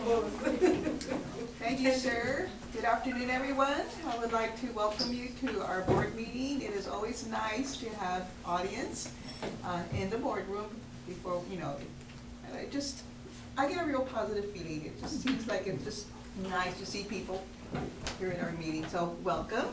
Thank you, sir. Good afternoon, everyone. I would like to welcome you to our board meeting. It is always nice to have audience in the boardroom before, and I get a real positive feeling. It just seems like it's just nice to see people here in our meeting, so welcome.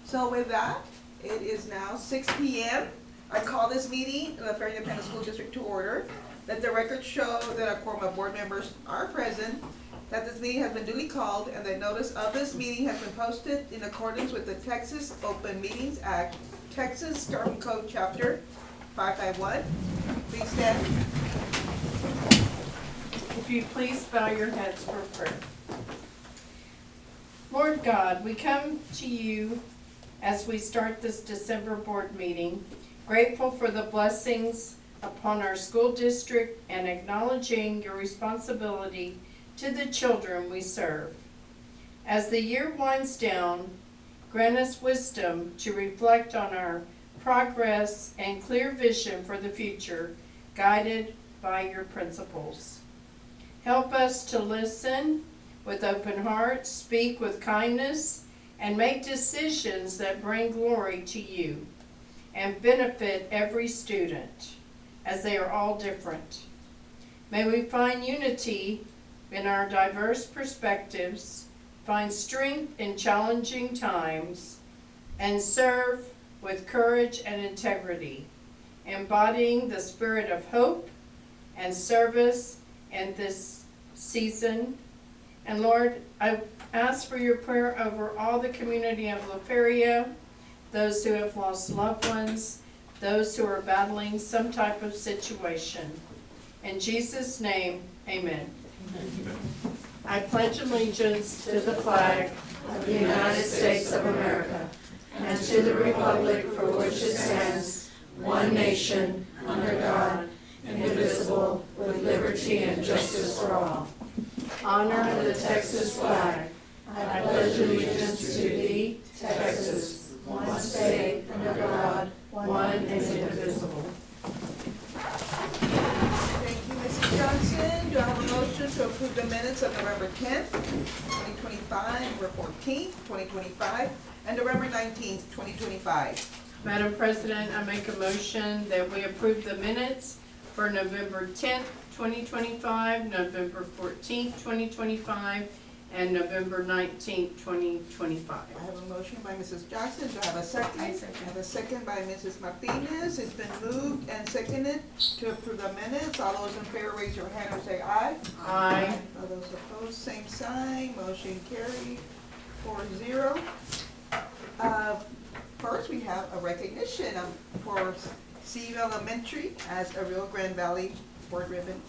So with that, it is now 6 p.m. I call this meeting of the Fairview Independent School District to order. Let the record show that a quorum of board members are present, that this meeting has been duly called, and that notice of this meeting has been posted in accordance with the Texas Open Meetings Act, Texas Government Code Chapter 551. Please stand. If you please bow your heads for prayer. Lord God, we come to you as we start this December board meeting, grateful for the blessings upon our school district and acknowledging your responsibility to the children we serve. As the year winds down, grant us wisdom to reflect on our progress and clear vision for the future, guided by your principles. Help us to listen with open hearts, speak with kindness, and make decisions that bring glory to you and benefit every student, as they are all different. May we find unity in our diverse perspectives, find strength in challenging times, and serve with courage and integrity, embodying the spirit of hope and service in this season. And Lord, I ask for your prayer over all the community of La Feria, those who have lost loved ones, those who are battling some type of situation. In Jesus' name, amen. Amen. I pledge allegiance to the flag of the United States of America and to the republic for which it stands, one nation, under God, indivisible, with liberty and justice for all. Honor the Texas flag. I pledge allegiance to thee, Texas, one state, under God, one and indivisible. Thank you, Mrs. Johnson. Do I have a motion to approve the minutes of November 10th, 2025, November 14th, 2025, and November 19th, 2025? Madam President, I make a motion that we approve the minutes for November 10th, 2025, November 14th, 2025, and November 19th, 2025. I have a motion by Mrs. Johnson. Do I have a second? I have a second by Mrs. Martinez. It's been moved and seconded to approve the minutes. All those in favor, raise your hand or say aye. Aye. All those opposed, same sign. Motion carried 4-0. First, we have a recognition for CU Elementary as a Rio Grande Valley Board Ribbon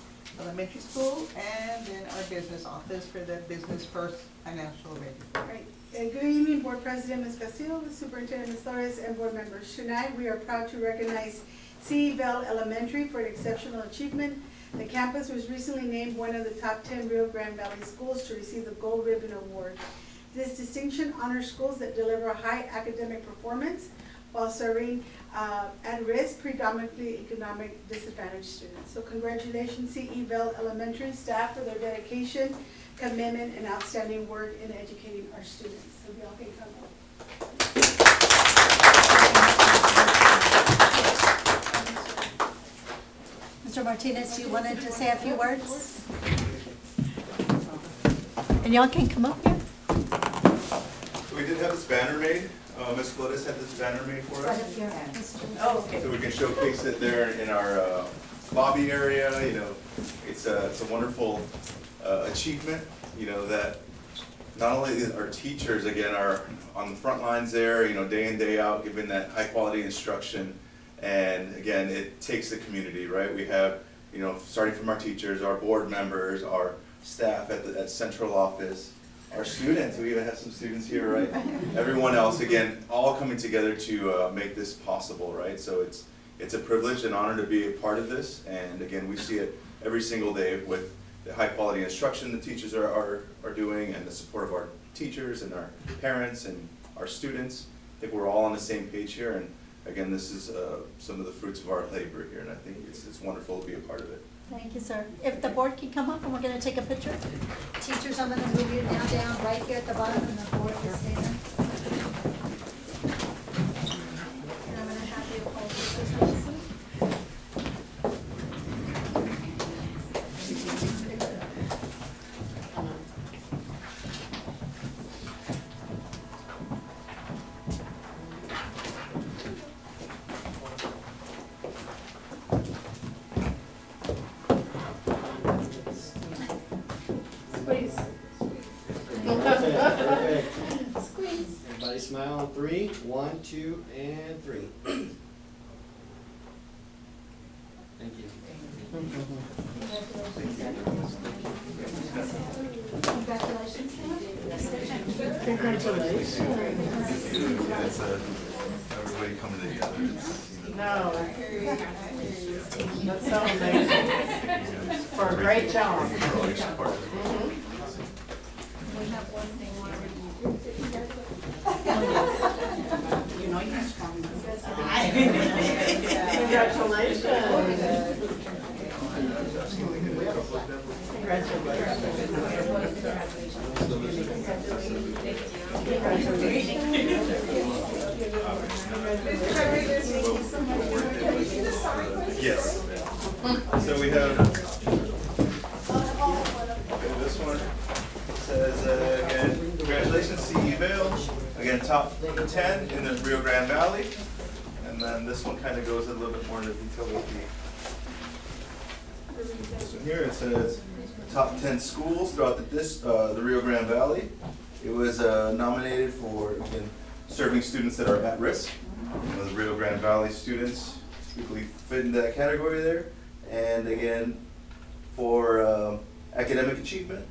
Elementary School, and then our business office for the Business First Financial Rating. Right. Good evening, Board President Ms. Castillo, Superintendent Ms. Torres, and board members. Tonight, we are proud to recognize C.E. Bell Elementary for an exceptional achievement. The campus was recently named one of the top 10 Rio Grande Valley schools to receive the Gold Ribbon Award. This distinction honors schools that deliver high academic performance while serving at-risk, predominantly economic disadvantaged students. So congratulations, C.E. Bell Elementary staff, for their dedication, commitment, and outstanding work in educating our students. So y'all can come up. Mr. Martinez, you wanted to say a few words? And y'all can come up here. We did have this banner made. Ms. Flores had this banner made for us. Oh, okay. So we can showcase it there in our lobby area. It's a wonderful achievement, that not only our teachers, again, are on the front lines there, day in, day out, giving that high quality instruction. And again, it takes the community, right? We have, starting from our teachers, our board members, our staff at central office, our students, we even have some students here, right? Everyone else, again, all coming together to make this possible, right? So it's a privilege and honor to be a part of this, and again, we see it every single day with the high quality instruction the teachers are doing, and the support of our teachers and our parents and our students. I think we're all on the same page here, and again, this is some of the fruits of our labor here, and I think it's wonderful to be a part of it. Thank you, sir. If the board can come up and we're gonna take a picture. Teachers, I'm gonna move you now down right here at the bottom and the board will stay there. And I'm gonna have you hold this closely. Please. Perfect. Squeeze. Everybody smile on 3. 1, 2, and 3. Thank you. Congratulations. Congratulations. It's everybody coming together. No, that's so amazing. For a great job. We have one thing You know you're strong. Congratulations. Yes. So we have, okay, this one says, again, congratulations, CE Vale. Again, top 10 in the Rio Grande Valley. And then this one kind of goes a little bit more into detail with the, so here it says, top 10 schools throughout the Rio Grande Valley. It was nominated for, again, serving students that are at risk. You know, the Rio Grande Valley students typically fit into that category there. And again, for academic achievement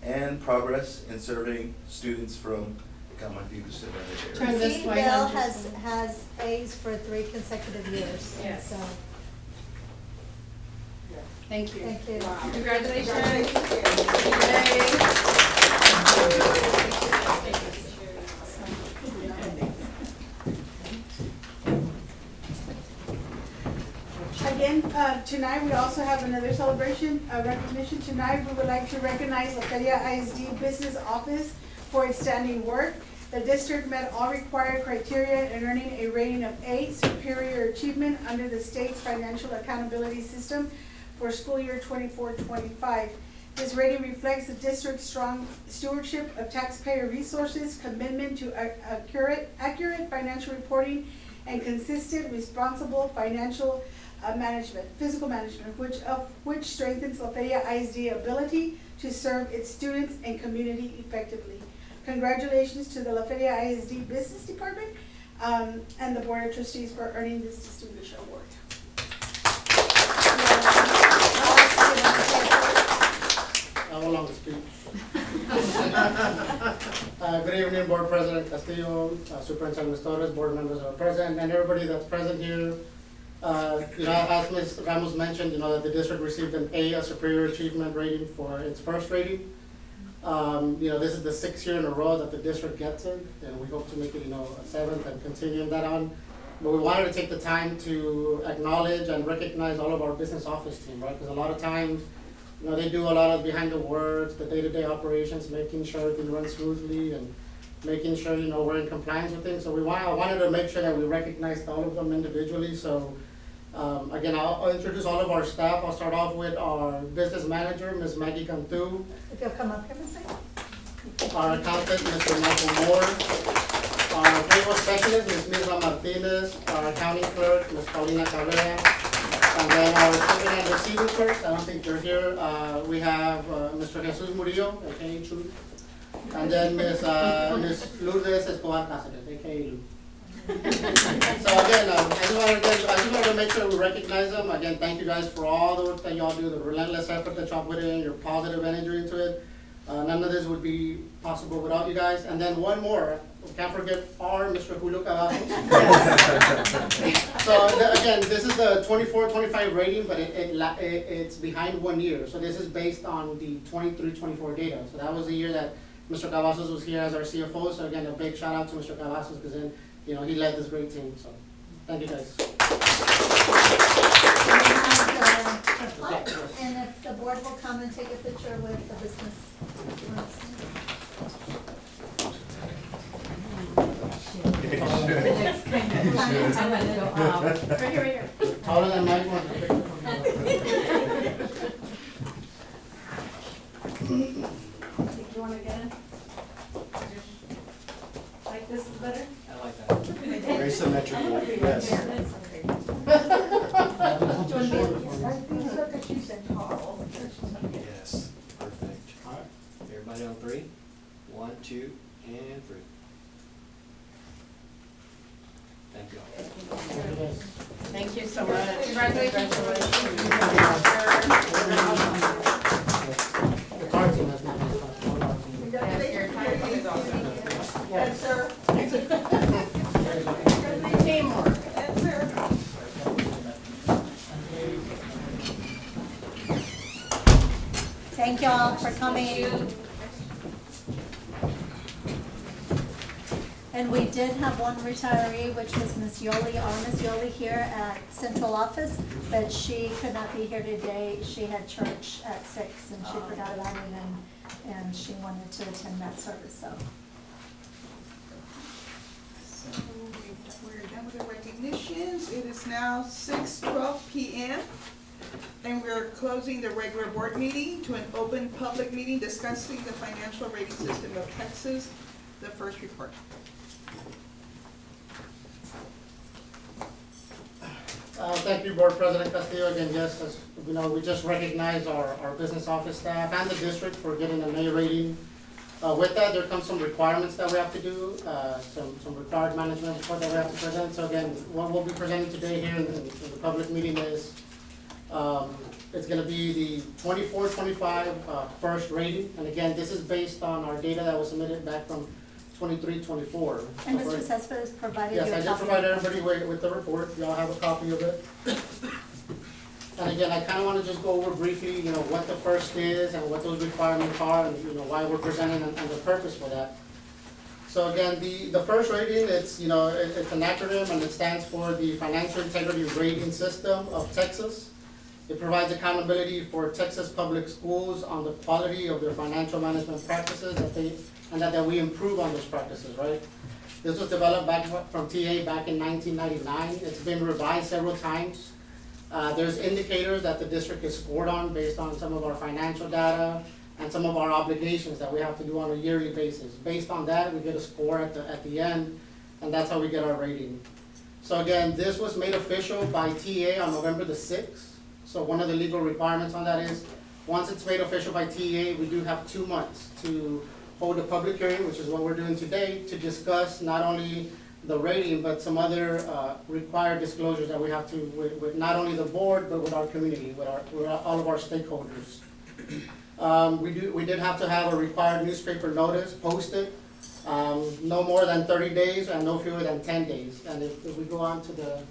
and progress in serving students from the Kalamazoo disadvantaged area. Turn this Steve way. Bell Hunter. has A's for 3 consecutive years. Yes. So, Thank you. thank you. Congratulations. Again, tonight we also have another celebration, recognition. Tonight, we would like to recognize La Feria ISD Business Office for its standing work. The district met all required criteria in earning a rating of A, superior achievement under the state's financial accountability system for school year 24-25. This rating reflects the district's strong stewardship of taxpayer resources, commitment to accurate financial reporting, and consistent, responsible financial fiscal management, which strengthens La Feria ISD ability to serve its students and community effectively. Congratulations to the La Feria ISD Business Department and the Board of Trustees for earning this distinguished award. I will long speech. Good evening, Board President Castillo, Superintendent Torres, board members are present, and everybody that's present here. As Ms. Ramos mentioned, that the district received an A superior achievement rating for its first rating. This is the 6th year in a row that the district gets it, and we hope to make it, a 7th and continuing that on. But we wanted to take the time to acknowledge and recognize all of our business office team, right? Because a lot of times, they do a lot of behind the words, the day-to-day operations, making sure everything runs smoothly and making sure, we're in compliance with things. So I wanted to make sure that we recognized all of them individually. So again, I'll introduce all of our staff. I'll start off with our business manager, Ms. Maggie Cantu, If you'll come up here, Ms. Maggie. our accountant, Mr. Michael Moore, our payroll specialist, Ms. Mirna Martinez, our accounting clerk, Ms. Paulina Cabrera, and then our shipping and receiving clerks. I don't think they're here. We have Mr. Jesus Murillo, aka Chu, and then Ms. Lourdes Escobar Cáceres, aka Lu. So again, I just wanted to make sure we recognize them. Again, thank you guys for all the work that y'all do, the relentless effort that y'all put in, your positive energy into it. None of this would be possible without you guys. And then one more, we can't forget our Mr. Julio Cavazos. So again, this is the 24-25 rating, but it's behind 1 year. So this is based on the 23-24 data. So that was the year that Mr. Cavazos was here as our CFO. So again, a big shout out to Mr. Cavazos because then, he led this great team. So thank you guys. And if the board will come and take a picture with the business. Right here. Taller than Mike one. You wanna get it? Like this is better? I like that. Very symmetrical, yes. Yes, perfect. All right, everybody on three? 1, 2, and 3. Thank you all. Thank you so much. Congratulations. The card team has not been Yes, sir. Teamwork. Yes, sir. Thank you all for coming. And we did have one retiree, which was Miss Yoli, our Miss Yoli here at central office, but she could not be here today. She had church at 6 and she forgot about it and she wanted to attend that service, so. So we're done with the recognitions. It is now 6:12 p.m. And we're closing the regular board meeting to an open public meeting discussing the financial rating system of Texas, the first report. Thank you, Board President Castillo. Again, yes, as you know, we just recognize our business office staff and the district for getting an A rating. With that, there comes some requirements that we have to do, some required management report that we have to present. So again, what we'll be presenting today here in the public meeting is, it's gonna be the 24-25 first rating. And again, this is based on our data that was submitted back from 23-24. And Mr. Cespedes provided you a Yes, copy. I just provided everybody with the report, y'all have a copy of it. And again, I kinda wanna just go over briefly, you know, what the first is and what those requirements are and, you know, why we're presenting and the purpose for that. So again, the first rating, it's, you know, it's an acronym and it stands for the Financial Integrity Rating System of Texas. It provides accountability for Texas public schools on the quality of their financial management practices that we improve on those practices, right? This was developed back from TA back in 1999. It's been revised several times. There's indicators that the district is scored on based on some of our financial data and some of our obligations that we have to do on a yearly basis. Based on that, we get a score at the end, and that's how we get our rating. So again, this was made official by TA on November the 6th. So one of the legal requirements on that is, once it's made official by TA, we do have 2 months to hold a public hearing, which is what we're doing today, to discuss not only the rating, but some other required disclosures that we have to, with not only the board, but with our community, with all of our stakeholders. We did have to have a required newspaper notice posted, no more than 30 days and no fewer than 10 days. And if we go on to the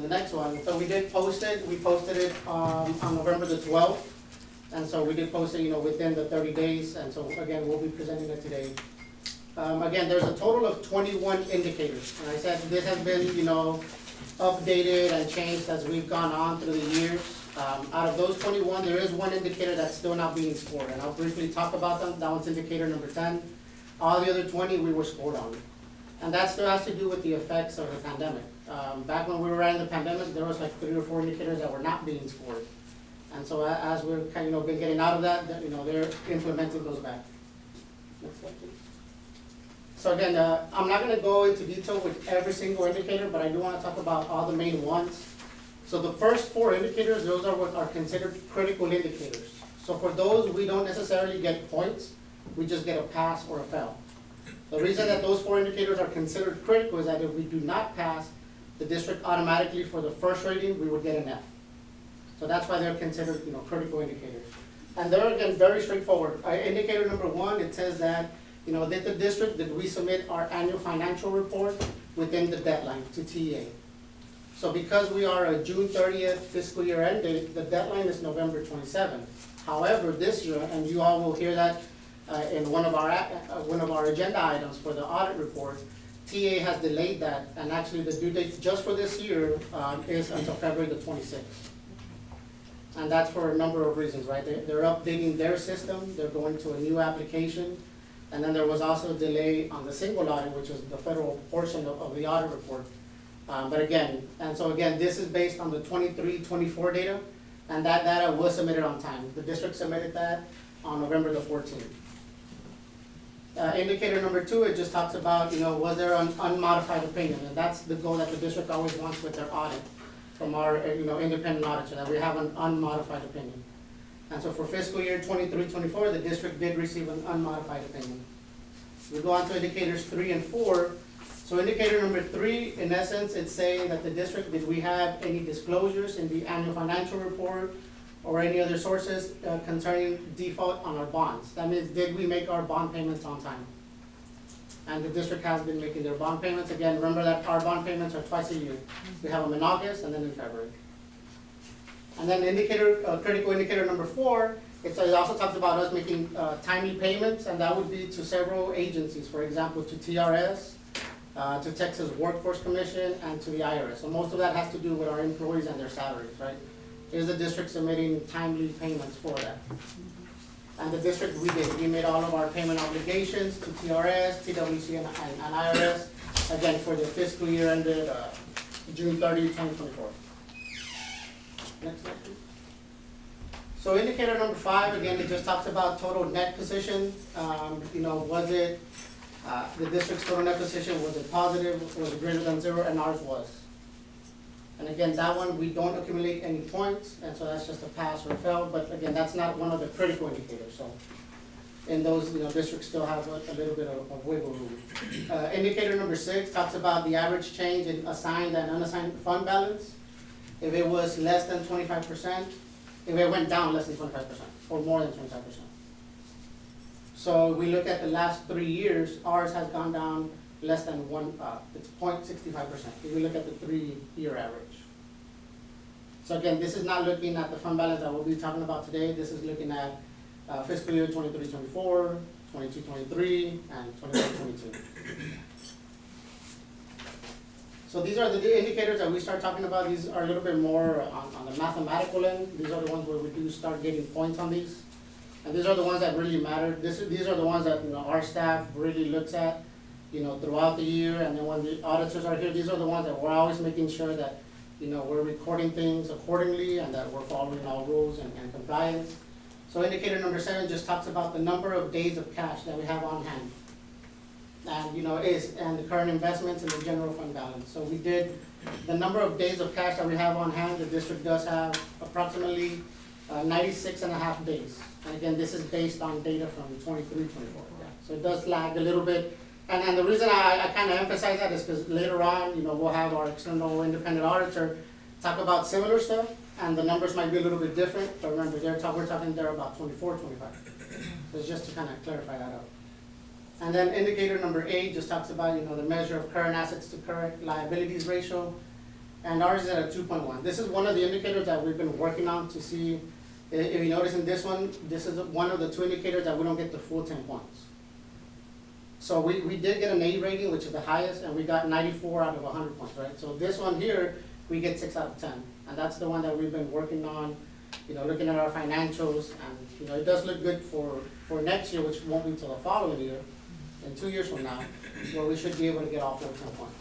next one, so we did post it, we posted it on November the 12th. And so we did post it, you know, within the 30 days, and so again, we'll be presenting it today. Again, there's a total of 21 indicators, and I said this has been, you know, updated and changed as we've gone on through the years. Out of those 21, there is one indicator that's still not being scored, and I'll briefly talk about them. That one's indicator number 10. All the other 20 we were scored on. And that still has to do with the effects of the pandemic. Back when we were in the pandemic, there was like 3 or 4 indicators that were not being scored. And so as we're kind of, you know, been getting out of that, you know, they're implementing those back. Next slide, please. So again, I'm not gonna go into detail with every single indicator, but I do wanna talk about all the main ones. So the first 4 indicators, those are what are considered critical indicators. So for those, we don't necessarily get points, we just get a pass or a fail. The reason that those 4 indicators are considered critical is that if we do not pass, the district automatically for the first rating, we would get an F. So that's why they're considered, you know, critical indicators. And they're, again, very straightforward. Indicator number 1, it says that, you know, did the district, did we submit our annual financial report within the deadline to TA? So because we are a June 30th fiscal year end date, the deadline is November 27th. However, this year, and you all will hear that in one of our agenda items for the audit report, TA has delayed that, and actually the due date just for this year is until February the 26th. And that's for a number of reasons, right? They're updating their system, they're going to a new application. And then there was also a delay on the single audit, which is the federal portion of the audit report. But again, this is based on the 23-24 data, and that data was submitted on time. The district submitted that on November the 14th. Indicator number 2, it just talks about, was there an unmodified opinion? And that's the goal that the district always wants with their audit from our, independent auditor, that we have an unmodified opinion. And so for fiscal year 23-24, the district did receive an unmodified opinion. We go on to indicators 3 and 4. So indicator number 3, in essence, it's saying that the district, did we have any disclosures in the annual financial report or any other sources concerning default on our bonds? That means, did we make our bond payments on time? And the district has been making their bond payments. Again, remember that our bond payments are twice a year. We have them in August and then in February. And then critical indicator number 4, it also talks about us making timely payments, and that would be to several agencies, for example, to TRS, to Texas Workforce Commission, and to the IRS. So most of that has to do with our employees and their salaries, right? Is the district submitting timely payments for that? And the district, we made all of our payment obligations to TRS, TWC, and IRS, again, for the fiscal year ended June 30, 2024. Next slide, please. So indicator number 5, again, it just talks about total net position. Was it, the district's total net position, was it positive, was it greater than 0, and ours was. And again, that one, we don't accumulate any points, and so that's just a pass or fail, but again, that's not one of the critical indicators, so. In those, districts still have a little bit of wiggle room. Indicator number 6 talks about the average change in assigned and unassigned fund balance. If it was less than 25%, if it went down less than 25%, or more than 25%. So we look at the last 3 years, ours has gone down less than it's 0.65%, if we look at the 3-year average. So again, this is not looking at the fund balance that we'll be talking about today. This is looking at fiscal year 23-24, 22-23, and 24-22. So these are the indicators that we start talking about. These are a little bit more on the mathematical end. These are the ones where we do start getting points on these. And these are the ones that really matter. These are the ones that our staff really looks at throughout the year. And then when the auditors are here, these are the ones that we're always making sure that we're recording things accordingly and that we're following all rules and compliance. So indicator number 7 just talks about the number of days of cash that we have on hand. And and the current investments in the general fund balance. So we did the number of days of cash that we have on hand. The district does have approximately 96.5 days. And again, this is based on data from 23-24. Yeah. So it does lag a little bit. And the reason I kind of emphasize that is because later on, we'll have our external independent auditor talk about similar stuff, and the numbers might be a little bit different. But remember, we're talking there about 24, 25. So it's just to kind of clarify that out. And then indicator number 8 just talks about, the measure of current assets to current liabilities ratio. And ours is at a 2.1. This is one of the indicators that we've been working on to see, if you notice in this one, this is one of the 2 indicators that we don't get the full 10 points. So we did get an A rating, which is the highest, and we got 94 out of 100 points, right? So this one here, we get 6 out of 10. And that's the one that we've been working on, looking at our financials. And, it does look good for next year, which won't be until the following year. In 2 years from now, where we should be able to get all 14 points.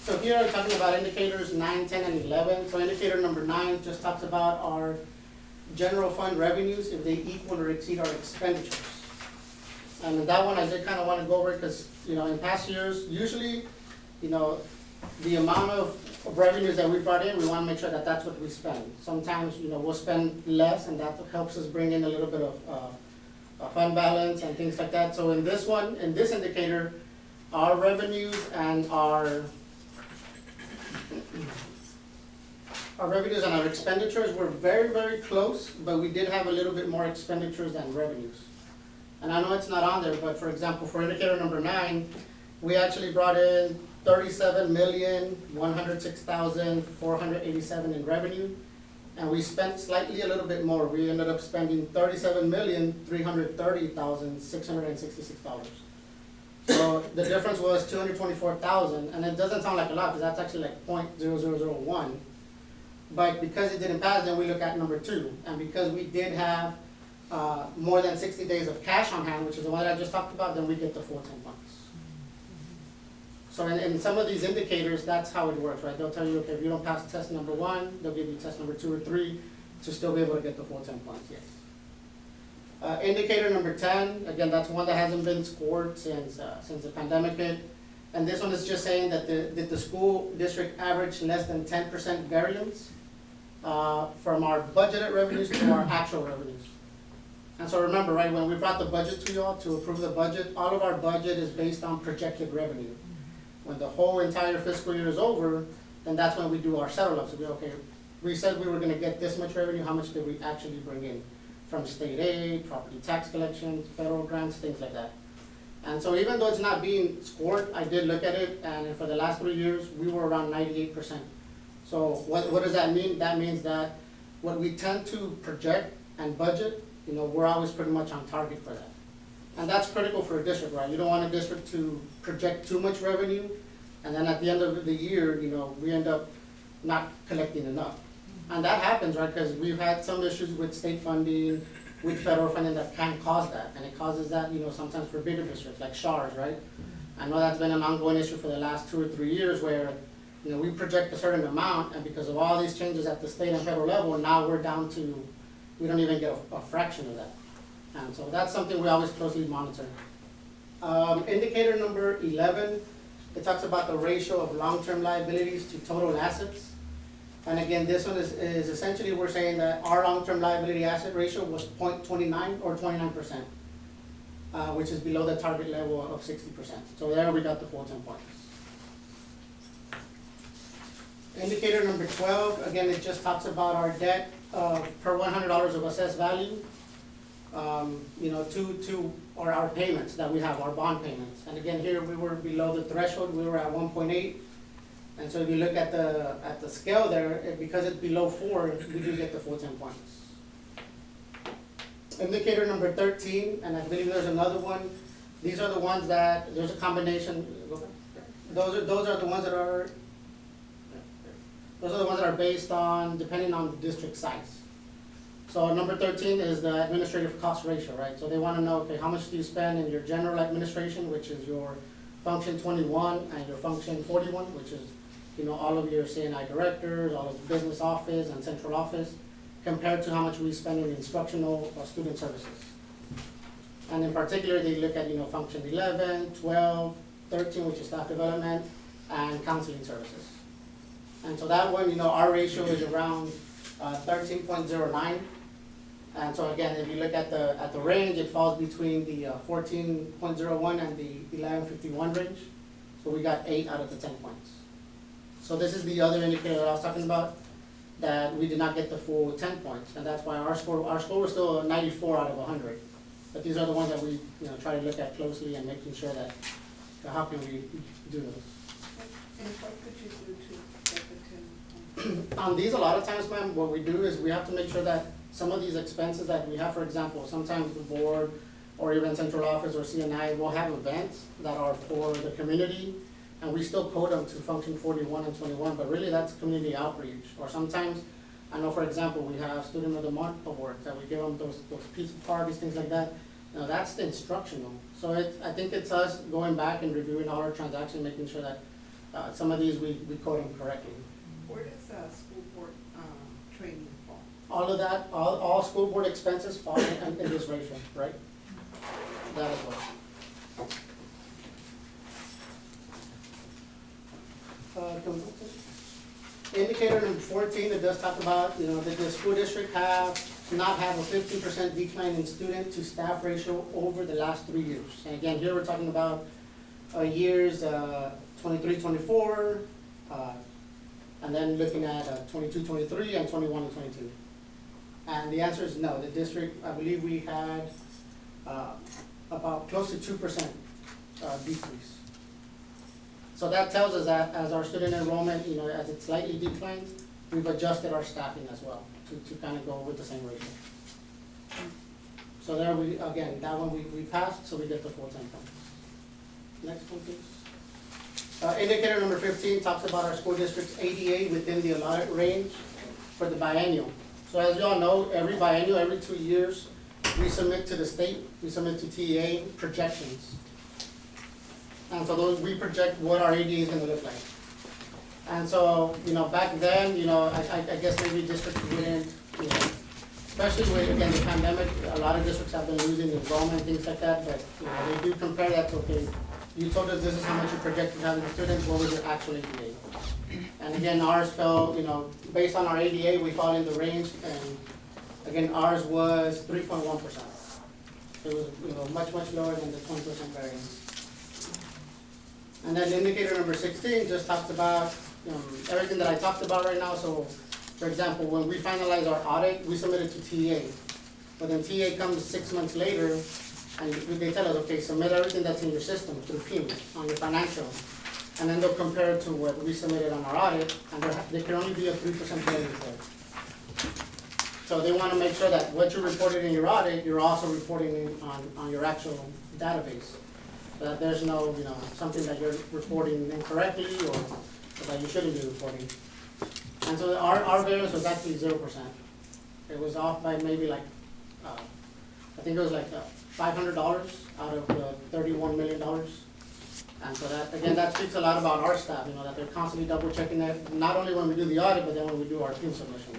So here I'm talking about indicators 9, 10, and 11. So indicator number 9 just talks about our general fund revenues, if they equal or exceed our expenditures. And that one I did kind of want to go over because, in past years, usually, the amount of revenues that we brought in, we want to make sure that that's what we spend. Sometimes, we'll spend less, and that helps us bring in a little bit of fund balance and things like that. So in this one, in this indicator, our revenues and our revenues and our expenditures were very, very close, but we did have a little bit more expenditures than revenues. And I know it's not on there, but for example, for indicator number 9, we actually brought in $37,106,487 in revenue, and we spent slightly a little bit more. We ended up spending $37,330,666. So the difference was 224,000, and it doesn't sound like a lot, because that's actually like 0.0001. But because it didn't pass, then we look at number 2, and because we did have more than 60 days of cash on hand, which is the one that I just talked about, then we get the full 10 points. So in some of these indicators, that's how it works, right? They'll tell you, okay, if you don't pass test number 1, they'll give you test number 2 or 3 to still be able to get the full 10 points, yes. Indicator number 10, again, that's one that hasn't been scored since the pandemic hit. And this one is just saying that the school district averaged less than 10% variance from our budgeted revenues to our actual revenues. And so remember, right, when we brought the budget to y'all to approve the budget, all of our budget is based on projected revenue. When the whole entire fiscal year is over, then that's when we do our settle ups. We okay, we said we were gonna get this much revenue, how much did we actually bring in? From state aid, property tax collections, federal grants, things like that. And so even though it's not being scored, I did look at it, and for the last 3 years, we were around 98%. So what does that mean? That means that what we tend to project and budget, you know, we're always pretty much on target for that. And that's critical for a district, right? You don't want a district to project too much revenue, and then at the end of the year, you know, we end up not collecting enough. And that happens, right, because we've had some issues with state funding, with federal funding that can cause that. And it causes that, you know, sometimes for bigger districts, like SHARs, right? I know that's been an ongoing issue for the last 2 or 3 years where, you know, we project a certain amount, and because of all these changes at the state and federal level, now we're down to, we don't even get a fraction of that. And so that's something we always closely monitor. Indicator number 11, it talks about the ratio of long-term liabilities to total assets. And again, this one is essentially, we're saying that our long-term liability asset ratio was 0.29 or 29%, which is below the target level of 60%. So there we got the full 10 points. Indicator number 12, again, it just talks about our debt per $100 of assessed value, you know, to or our payments that we have, our bond payments. And again, here we were below the threshold, we were at 1.8. And so if you look at the scale there, because it's below 4, we do get the full 10 points. Indicator number 13, and I believe there's another one. These are the ones that, there's a combination, those are the ones that are based on, depending on the district size. So number 13 is the administrative cost ratio, right? So they want to know, okay, how much do you spend in your general administration, which is your function 21, and your function 41, which is, you know, all of your CNI directors, all of the business office and central office, compared to how much we spend in instructional or student services. And in particular, they look at, you know, function 11, 12, 13, which is staff development, and counseling services. And so that one, you know, our ratio is around 13.09. And so again, if you look at the range, it falls between the 14.01 and the 11.51 range. So we got 8 out of the 10 points. So this is the other indicator that I was talking about, that we did not get the full 10 points. And that's why our score was still 94 out of 100. But these are the ones that we, you know, try to look at closely and making sure that, how can we do those. And what could you do to get the 10 points? On these, a lot of times, ma'am, what we do is we have to make sure that some of these expenses that we have, for example, sometimes the board or even central office or CNI will have events that are for the community, and we still code them to function 41 and 21, but really that's community outreach. Or sometimes, I know, for example, we have Student of the Month awards that we give them those pizza parties, things like that. Now that's instructional. So I think it's us going back and reviewing all our transactions, making sure that some of these we code them correctly. Where does school board training fall? All of that, all school board expenses fall in this ratio, right? That as well. Indicator number 14, it does talk about, you know, that the school district not have a 15% decline in student to staff ratio over the last 3 years. And again, here we're talking about years 23, 24, and then looking at 22, 23, and 21 and 22. And the answer is no. The district, I believe we had about close to 2% decrease. So that tells us that as our student enrollment, you know, as it slightly declines, we've adjusted our staffing as well to kind of go with the same ratio. So there we, again, that one we passed, so we get the full 10 points. Next one, please. Indicator number 15 talks about our school district's ADA within the allotted range for the biennial. So as you all know, every biennial, every 2 years, we submit to the state, we submit to TEA projections. And so those, we project what our ADA is gonna look like. And so, back then, I guess maybe districts wouldn't, especially with, again, the pandemic, a lot of districts have been losing enrollment, things like that, but, they do compare that to, okay, you told us this is how much you projected having the students, what was your actual ADA? And again, ours fell, based on our ADA, we fall in the range, and again, ours was 3.1%. It was, much, much lower than the 20% variance. And then indicator number 16 just talks about, everything that I talked about right now. So, for example, when we finalize our audit, we submit it to TA. But then TA comes 6 months later, and they tell us, okay, submit everything that's in your system through PIMS on your financial. And then they'll compare it to what we submitted on our audit, and there can only be a 3% variance there. So they want to make sure that what you reported in your audit, you're also reporting on your actual database. So that there's no, something that you're reporting incorrectly or that you shouldn't be reporting. And so our variance was actually 0%. It was off by maybe like, I think it was like $500 out of the $31 million. And so that, again, that speaks a lot about our staff, that they're constantly double checking that, not only when we do the audit, but then when we do our team submission.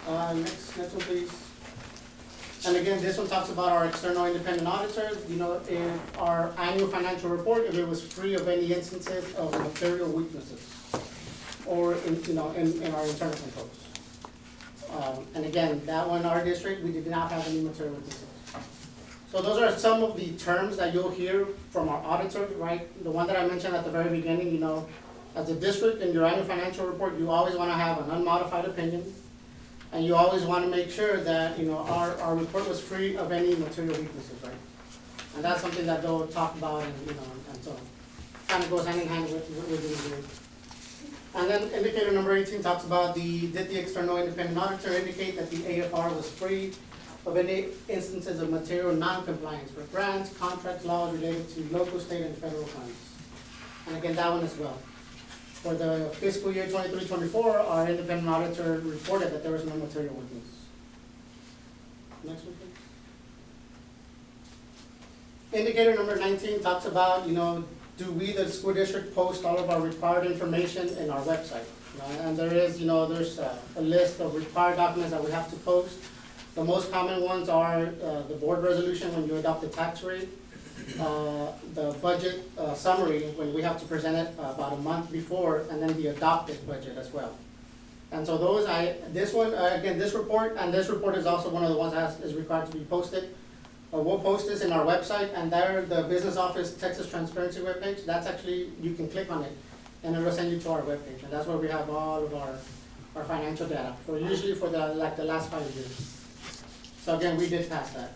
So. Next one, please. And again, this one talks about our external independent auditors. If our annual financial report, if it was free of any instances of material weaknesses, or in our internal controls. And again, that one, our district, we did not have any material weaknesses. So those are some of the terms that you'll hear from our auditors, right? The one that I mentioned at the very beginning, as a district in your annual financial report, you always want to have an unmodified opinion. And you always want to make sure that, our report was free of any material weaknesses, right? And that's something that they'll talk about and so kind of goes hand in hand with the review. And then indicator number 18 talks about did the external independent auditor indicate that the AFR was free of any instances of material non-compliance for grants, contracts, laws related to local, state, and federal funds. And again, that one as well. For the fiscal year 23-24, our independent auditor reported that there was no material weakness. Next one, please. Indicator number 19 talks about, do we, the school district, post all of our required information in our website? And there is, there's a list of required documents that we have to post. The most common ones are the board resolution when you adopt the tax rate, the budget summary when we have to present it about a month before, and then the adopted budget as well. And so those, this one, again, this report is also one of the ones that is required to be posted. We'll post this in our website, and there, the Business Office Texas Transparency webpage, that's actually, you can click on it, and it will send you to our webpage, and that's where we have all of our financial data, usually for the last 5 years. So again, we did pass that.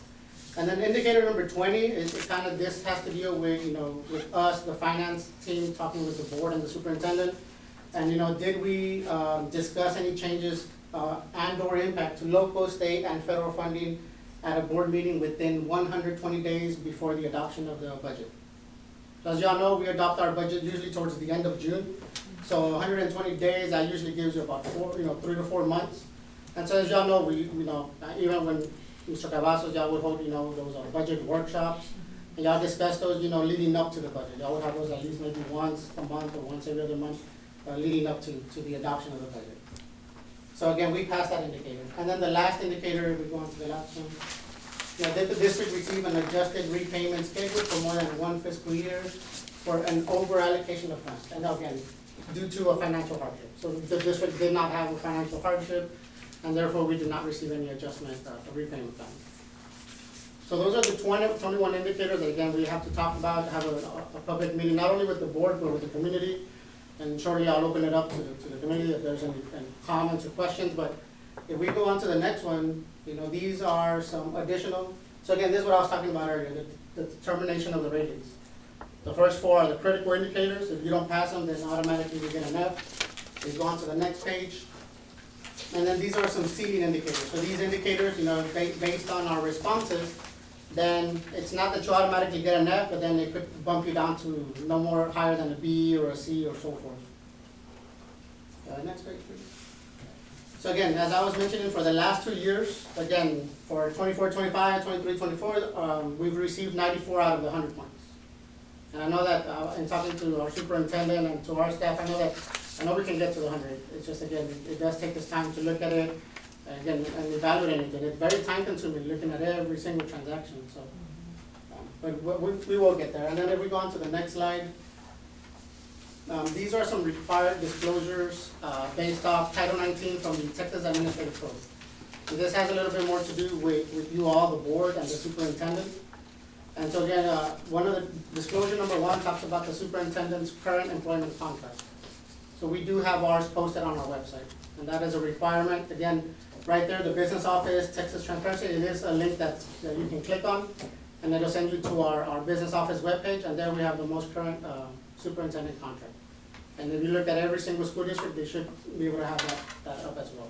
And then indicator number 20 is kind of, this has to deal with, with us, the finance team, talking with the board and the superintendent. And, did we discuss any changes and or impact to local, state, and federal funding at a board meeting within 120 days before the adoption of the budget? So as y'all know, we adopt our budget usually towards the end of June. So 120 days, that usually gives you about 3 to 4 months. And so as y'all know, we, even when Mr. Cavazos, y'all would hold, those budget workshops, and y'all discuss those, leading up to the budget. Y'all would have those at least maybe once a month or once every other month, leading up to the adoption of the budget. So again, we passed that indicator. And then the last indicator, we go on to the last one. Did the district receive an adjusted repayment schedule for more than 1 fiscal year for an over allocation of funds? And again, due to a financial hardship. So the district did not have a financial hardship, and therefore we did not receive any adjustment for repayment plan. So those are the 21 indicators that, again, we have to talk about, have a public meeting, not only with the board, but with the community. And shortly I'll open it up to the community if there's any comments or questions. But if we go on to the next one, these are some additional. So again, this is what I was talking about earlier, the determination of the ratings. The first 4 are the critical indicators. If you don't pass them, then automatically you get an F. We go on to the next page. And then these are some seeding indicators. So these indicators, based on our responses, then it's not that you automatically get an F, but then it could bump you down to no more higher than a B or a C or so forth. Next page, please. So again, as I was mentioning, for the last 2 years, again, for 24-25, 23-24, we've received 94 out of the 100 points. And I know that, in talking to our superintendent and to our staff, I know we can get to the 100. It's just, again, it does take us time to look at it, again, and evaluating it. It's very time consuming, looking at every single transaction, so. But we will get there. And then if we go on to the next slide, these are some required disclosures based off Title 19 from the Texas Administrative Code. So this has a little bit more to do with you all, the board, and the superintendent. And so again, one of the disclosure number 1 talks about the superintendent's current employment contract. So we do have ours posted on our website, and that is a requirement. Again, right there, the business office, Texas Transparency, it is a link that you can click on, and it'll send you to our business office webpage, and there we have the most current superintendent contract. And if you look at every single school district, they should be able to have that up as well.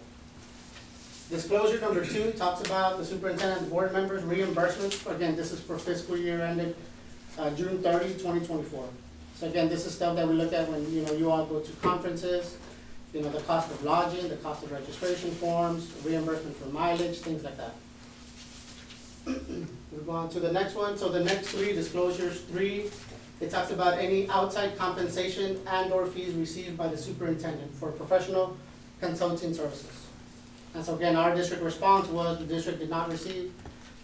Disclosure number 2 talks about the superintendent and board members' reimbursements. Again, this is for fiscal year ended June 30, 2024. So again, this is stuff that we look at when you all go to conferences, the cost of lodging, the cost of registration forms, reimbursement for mileage, things like that. We'll go on to the next one. So the next 3 disclosures, 3, it talks about any outside compensation and or fees received by the superintendent for professional consulting services. And so again, our district response was the district did not receive,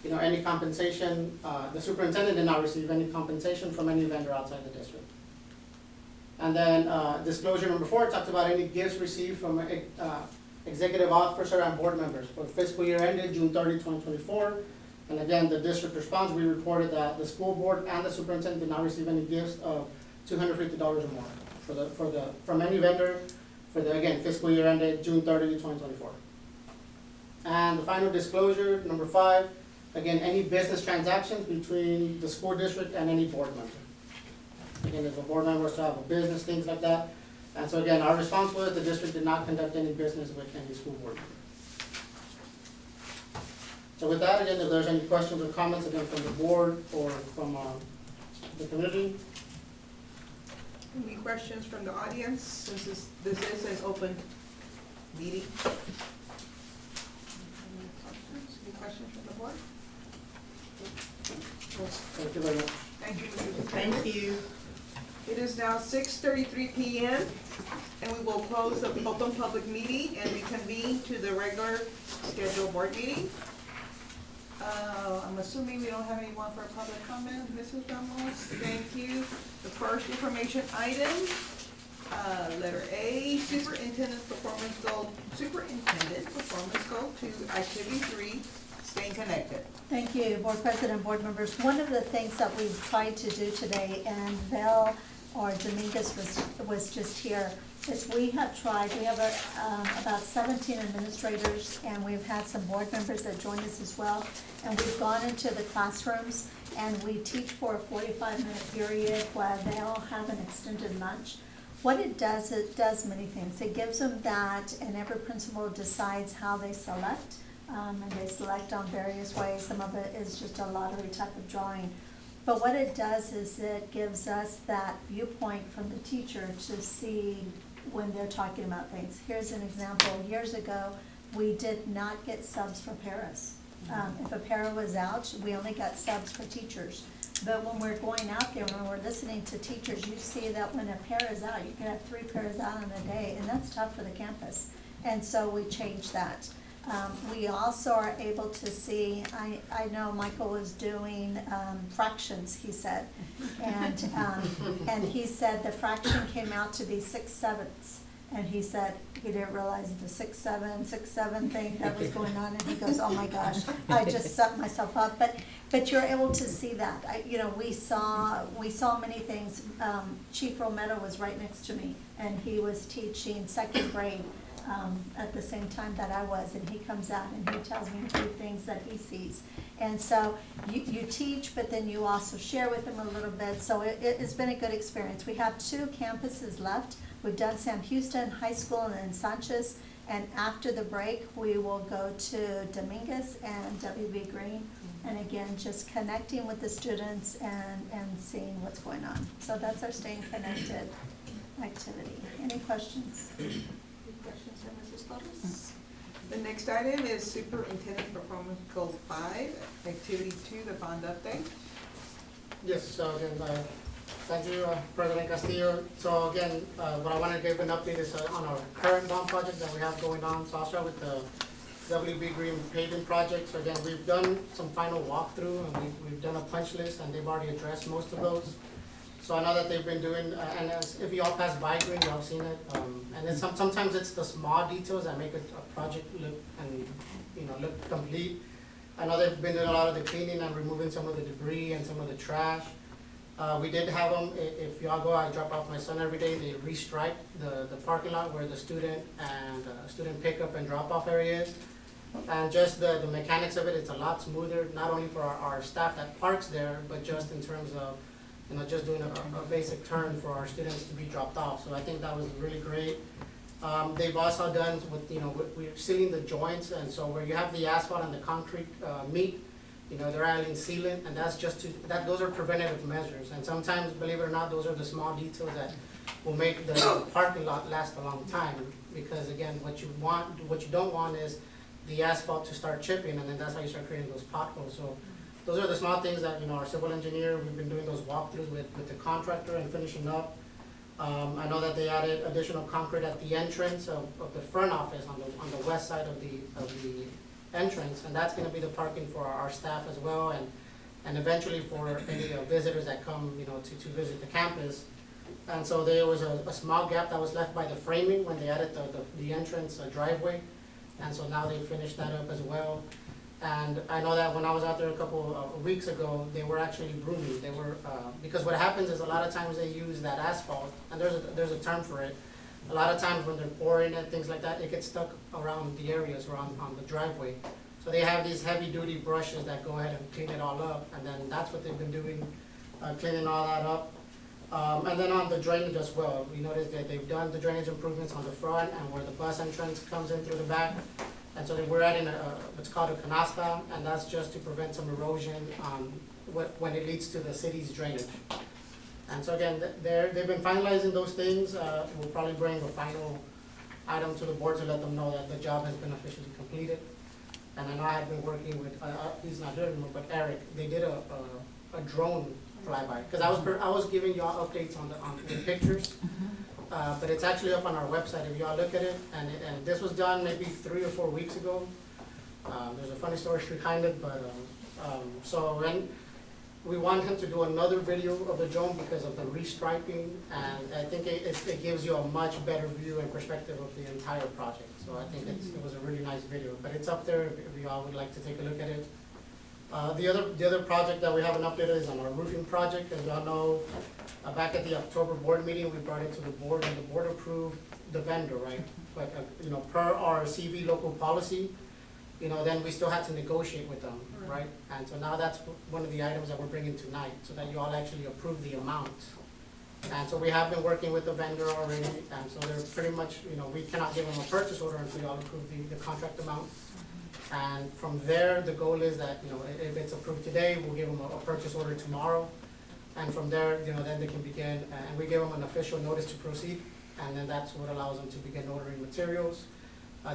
any compensation, the superintendent did not receive any compensation from any vendor outside the district. And then disclosure number 4 talks about any gifts received from executive officer and board members for fiscal year ended June 30, 2024. And again, the district response, we reported that the school board and the superintendent did not receive any gifts of $250 or more from any vendor for the, again, fiscal year ended June 30, 2024. And the final disclosure, number 5, again, any business transactions between the school district and any board member. Again, if a board member was to have a business, things like that. And so again, our response was the district did not conduct any business with any school board member. So with that, again, if there's any questions or comments, again, from the board or from the community. Any questions from the audience, since this is an open meeting? Any questions from the board? Thank you very much. Thank you, Mr. Thank you. It is now 6:33 p.m. and we will close the open public meeting and reconvene to the regular scheduled board meeting. I'm assuming we don't have anyone for public comment, Mrs. Ramos. Thank you. The first information item, letter A, superintendent performance goal 2, activity 3, staying connected. Thank you, Board President, board members. One of the things that we've tried to do today, and Val or Dominguez was just here, is we have about 17 administrators, and we've had some board members that joined us as well. And we've gone into the classrooms, and we teach for a 45-minute period while they all have an extended lunch. What it does many things. It gives them that, and every principal decides how they select. And they select on various ways. Some of it is just a lottery type of drawing. But what it does is it gives us that viewpoint from the teacher to see when they're talking about things. Here's an example. Years ago, we did not get subs for paras. If a para was out, we only got subs for teachers. But when we're going out there, when we're listening to teachers, you see that when a para is out, you can have 3 paras out in a day, and that's tough for the campus. And so we changed that. We also are able to see, I know Michael was doing fractions, he said. And he said the fraction came out to be 6/7. And he said he didn't realize the 6/7 thing that was going on. And he goes, oh my gosh, I just set myself up. But you're able to see that. We saw many things. Chief Romero was right next to me, and he was teaching 2nd grade. At the same time that I was, and he comes out and he tells me a few things that he sees. And so you teach, but then you also share with them a little bit. So it's been a good experience. We have 2 campuses left. We've done Sam Houston High School and then Sanchez, And after the break, we will go to Dominguez and WB Green. And again, just connecting with the students and seeing what's going on. So that's our Staying Connected activity. Any questions? Any questions for Mrs. Torres? The next item is Superintendent Performance Goal 5, Activity 2, the bond update. Yes, so again, thank you, President Castillo. So again, what I want to give an update is on our current bond project that we have going on. So I'll start with the WB Green paving project. So again, we've done some final walkthrough and we've done a punch list and they've already addressed most of those. So I know that they've been doing, and if you all pass by Green, you all seen it. And then sometimes it's the small details that make a project look and, look complete. I know they've been doing a lot of the cleaning and removing some of the debris and some of the trash. We did have them, if y'all go, I drop off my son every day, they restriped the parking lot where the student and student pickup and drop off area is. And just the mechanics of it, it's a lot smoother, not only for our staff that parks there, but just in terms of, just doing a basic turn for our students to be dropped off. So I think that was really great. They've also done we're sealing the joints, and so where you have the asphalt and the concrete meet, they're adding sealant, and that's just those are preventative measures. And sometimes, believe it or not, those are the small details that will make the parking lot last a long time. Because again, what you don't want is the asphalt to start chipping, and then that's how you start creating those potholes. So those are the small things that, our civil engineer, we've been doing those walkthroughs with the contractor and finishing up. I know that they added additional concrete at the entrance of the front office on the west side of the entrance, and that's gonna be the parking for our staff as well, and eventually for any visitors that come, to visit the campus. And so there was a small gap that was left by the framing when they added the entrance driveway, and so now they finished that up as well. And I know that when I was out there a couple of weeks ago, they were actually brooming. They were, because what happens is a lot of times they use that asphalt, and there's a term for it. A lot of times when they're pouring and things like that, it gets stuck around the areas around on the driveway. So they have these heavy duty brushes that go ahead and clean it all up, and then that's what they've been doing, cleaning all that up. And then on the drainage as well, we noticed that they've done the drainage improvements on the front and where the bus entrance comes in through the back. And so we're adding what's called a canasta, and that's just to prevent some erosion when it leads to the city's drainage. And so again, they've been finalizing those things. We'll probably bring a final item to the board to let them know that the job has been officially completed. And I know I have been working with, he's not here anymore, but Eric, they did a drone flyby. Because I was giving y'all updates on the pictures. But it's actually up on our website if y'all look at it, and this was done maybe 3 or 4 weeks ago. There's a funny story behind it, but so when we want him to do another video of the drone because of the restriping, and I think it gives you a much better view and perspective of the entire project. So I think it was a really nice video, but it's up there if y'all would like to take a look at it. The other project that we haven't updated is on our roofing project. As y'all know, back at the October board meeting, we brought it to the board, and the board approved the vendor, right? But per our CV local policy, then we still had to negotiate with them, right? And so now that's one of the items that we're bringing tonight, so that you all actually approve the amount. And so we have been working with the vendor already, and so they're pretty much, we cannot give them a purchase order until you all approve the contract amount. And from there, the goal is that, if it's approved today, we'll give them a purchase order tomorrow. And from there, then they can begin, and we give them an official notice to proceed, and then that's what allows them to begin ordering materials.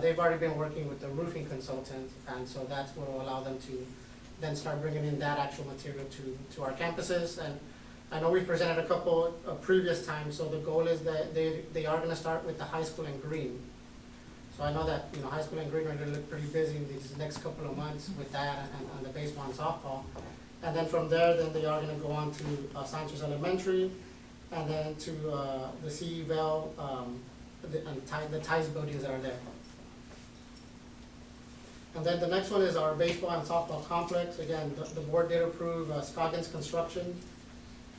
They've already been working with the roofing consultant, and so that's what will allow them to then start bringing in that actual material to our campuses. And I know we've presented a couple of previous times, so the goal is that they are gonna start with the high school and Green. So I know that, high school and Green are gonna look pretty busy in these next couple of months with that and the baseball and softball. And then from there, then they are gonna go on to Sanchez Elementary, and then to the CEVL, the TIES buildings that are there. And then the next one is our baseball and softball complex. Again, the board did approve Scoggins Construction,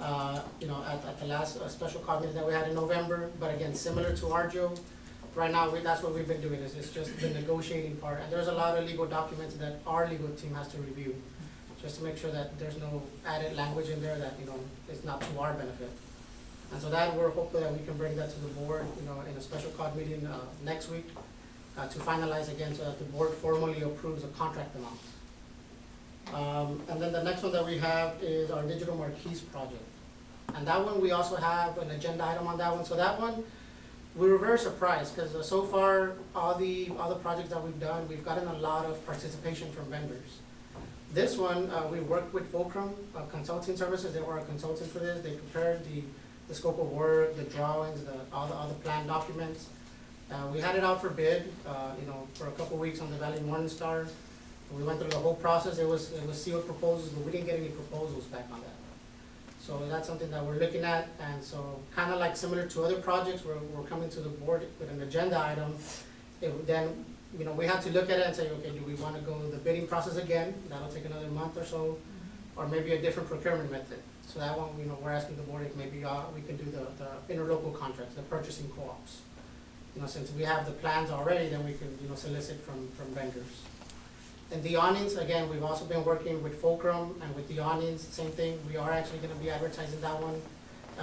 at the last special call meeting that we had in November. But again, similar to Arjo, right now that's what we've been doing. It's just the negotiating part, and there's a lot of legal documents that our legal team has to review, just to make sure that there's no added language in there that is not to our benefit. And so that we're hopeful that we can bring that to the board, in a special call meeting next week. to finalize again so that the board formally approves the contract amounts. And then the next one that we have is our digital marquees project. And that one, we also have an agenda item on that one. So that one, we were very surprised because so far, all the projects that we've done, we've gotten a lot of participation from vendors. This one, we worked with Fulcrum Consulting Services. They were our consultant for this. They prepared the scope of work, the drawings, all the plan documents. We had it out for bid, for a couple weeks on the Valley Morningstar. We went through the whole process. It was sealed proposals, but we didn't get any proposals back on that. So that's something that we're looking at, and so kind of like similar to other projects, we're coming to the board with an agenda item. Then, we have to look at it and say, okay, do we want to go the bidding process again? That'll take another month or so, or maybe a different procurement method. So that one, we're asking the board if maybe we can do the interlocal contracts, the purchasing co-ops. Since we have the plans already, then we can, solicit from vendors. And the awnings, again, we've also been working with Fulcrum, and with the awnings, same thing. We are actually gonna be advertising that one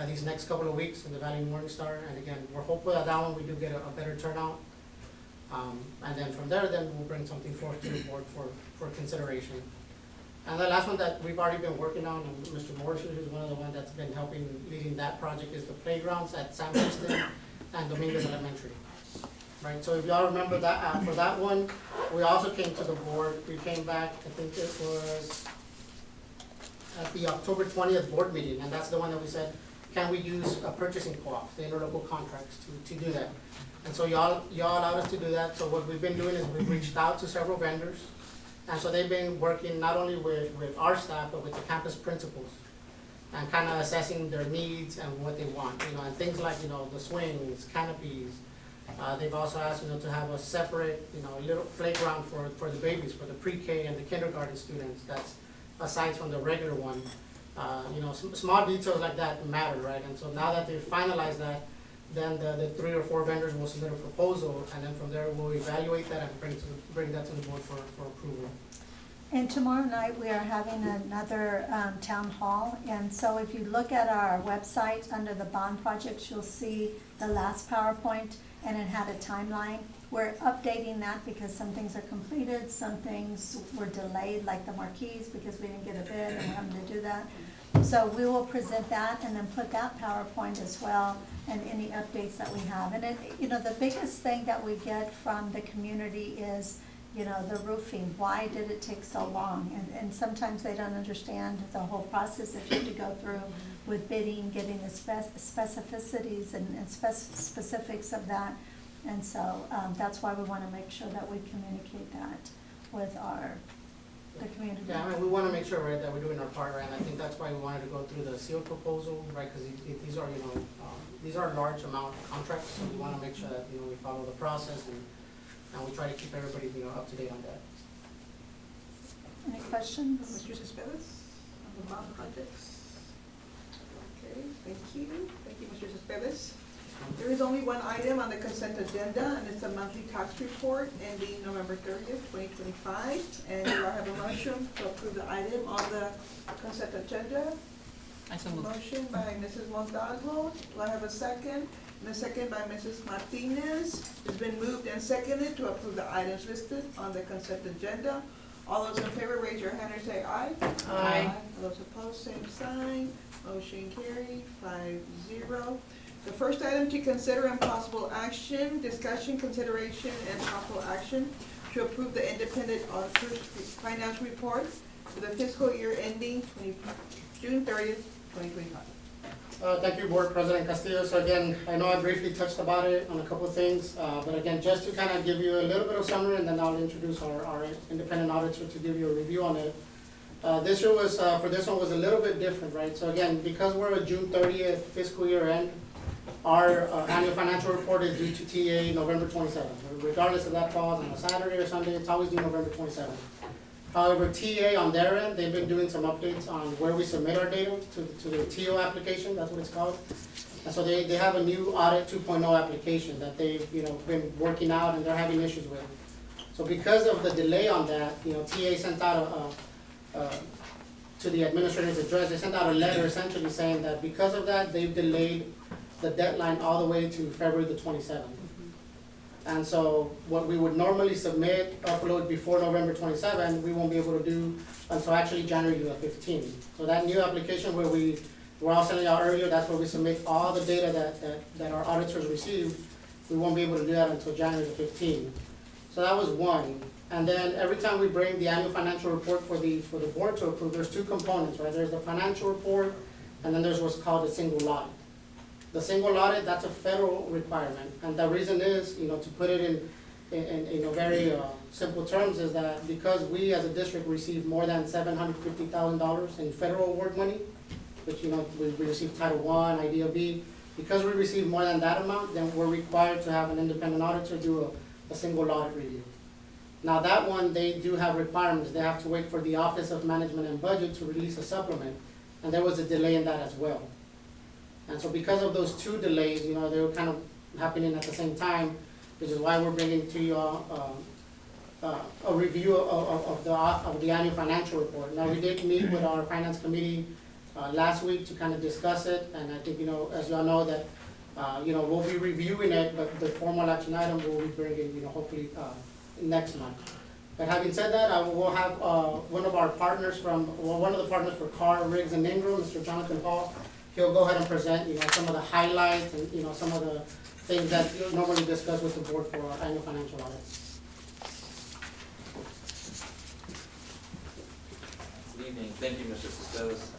these next couple of weeks in the Valley Morningstar. And again, we're hopeful that one we do get a better turnout. And then from there, then we'll bring something forth to the board for consideration. And the last one that we've already been working on, and Mr. Morris, who's one of the ones that's been leading that project, is the playgrounds at Sam Houston and Dominguez Elementary. Right, so if y'all remember that, for that one, we also came to the board. We came back, I think it was at the October 20th board meeting, and that's the one that we said, can we use a purchasing co-op, the interlocal contracts to do that? And so y'all allowed us to do that. So what we've been doing is we've reached out to several vendors, and so they've been working not only with our staff, but with the campus principals, and kind of assessing their needs and what they want, and things like, the swings, canopies. They've also asked, to have a separate, little playground for the babies, for the pre-K and the kindergarten students. That's aside from the regular one. Some small details like that matter, right? And so now that they've finalized that, then the 3 or 4 vendors will submit a proposal, and then from there we'll evaluate that and bring that to the board for approval. And tomorrow night, we are having another town hall, and so if you look at our website, under the bond projects, you'll see the last PowerPoint, and it had a timeline. We're updating that because some things are completed, some things were delayed, like the marquees, because we didn't get a bid, and we're having to do that. So we will present that and then put that PowerPoint as well, and any updates that we have. And the biggest thing that we get from the community is, the roofing. Why did it take so long? And sometimes they don't understand the whole process that you have to go through with bidding, getting the specificities and specifics of that. And so that's why we want to make sure that we communicate that with the community. Yeah, we want to make sure, right, that we're doing our part, right? And I think that's why we wanted to go through the sealed proposal, right? Because these are large amount contracts, so we want to make sure that we follow the process and we try to keep everybody up to date on that. Any questions? Mr. Cespedes, on the bond projects? Okay, thank you. Thank you, Mr. Cespedes. There is only one item on the consent agenda, and it's a monthly tax report ending November 30th, 2025. And do I have a motion to approve the item on the consent agenda? Motion by Mrs. Montalvo. Do I have a second? And a second by Mrs. Martinez. It's been moved and seconded to approve the items listed on the consent agenda. All those in favor, raise your hand or say aye. Aye. All those opposed, same sign. Motion carried, 5-0. The first item to consider and possible action, discussion, consideration, and possible action to approve the independent auditor's financial report for the fiscal year ending June 30th, 2025. Thank you, Board President Castillo. So again, I know I briefly touched about it on a couple of things, but again, just to kind of give you a little bit of summary, and then I'll introduce our independent auditor to give you a review on it. This year was, for this one, was a little bit different, right? So again, because we're a June 30th fiscal year end, our annual financial report is due to TA November 27th. Regardless if that falls on a Saturday or Sunday, it's always due November 27th. However, TA on their end, they've been doing some updates on where we submit our data to the TO application, that's what it's called. And so they have a new audit 2.0 application that they've been working out, and they're having issues with. So because of the delay on that, TA sent out to the administrator's address, they sent out a letter essentially saying that because of that, they've delayed the deadline all the way to February the 27th. And so what we would normally submit, upload before November 27, we won't be able to do until actually January the 15th. So that new application where we were all sending out earlier, that's where we submit all the data that our auditors received. We won't be able to do that until January the 15th. So that was one. And then every time we bring the annual financial report for the board to approve, there's two components, right? There's the financial report, and then there's what's called a single audit. The single audit, that's a federal requirement, and the reason is, you know, to put it in very simple terms, is that because we as a district receive more than $750,000 in federal award money, which, you know, we receive Title I, IDLB, because we receive more than that amount, then we're required to have an independent auditor do a single audit review. Now that one, they do have requirements. They have to wait for the Office of Management and Budget to release a supplement, and there was a delay in that as well. And so because of those two delays, you know, they were kind of happening at the same time, which is why we're bringing to you a review of the annual financial report. Now, we did meet with our finance committee last week to kind of discuss it, and I think, you know, as y'all know, that you know, we'll be reviewing it, but the formal action item will be bringing, you know, hopefully next month. But having said that, we'll have one of our partners one of the partners for Carr, Riggs, and Ingram, Mr. Jonathan Hall. He'll go ahead and present, you know, some of the highlights and, you know, some of the things that you normally discuss with the board for our annual financial audit. Good evening. Thank you, Mr. Cespedes,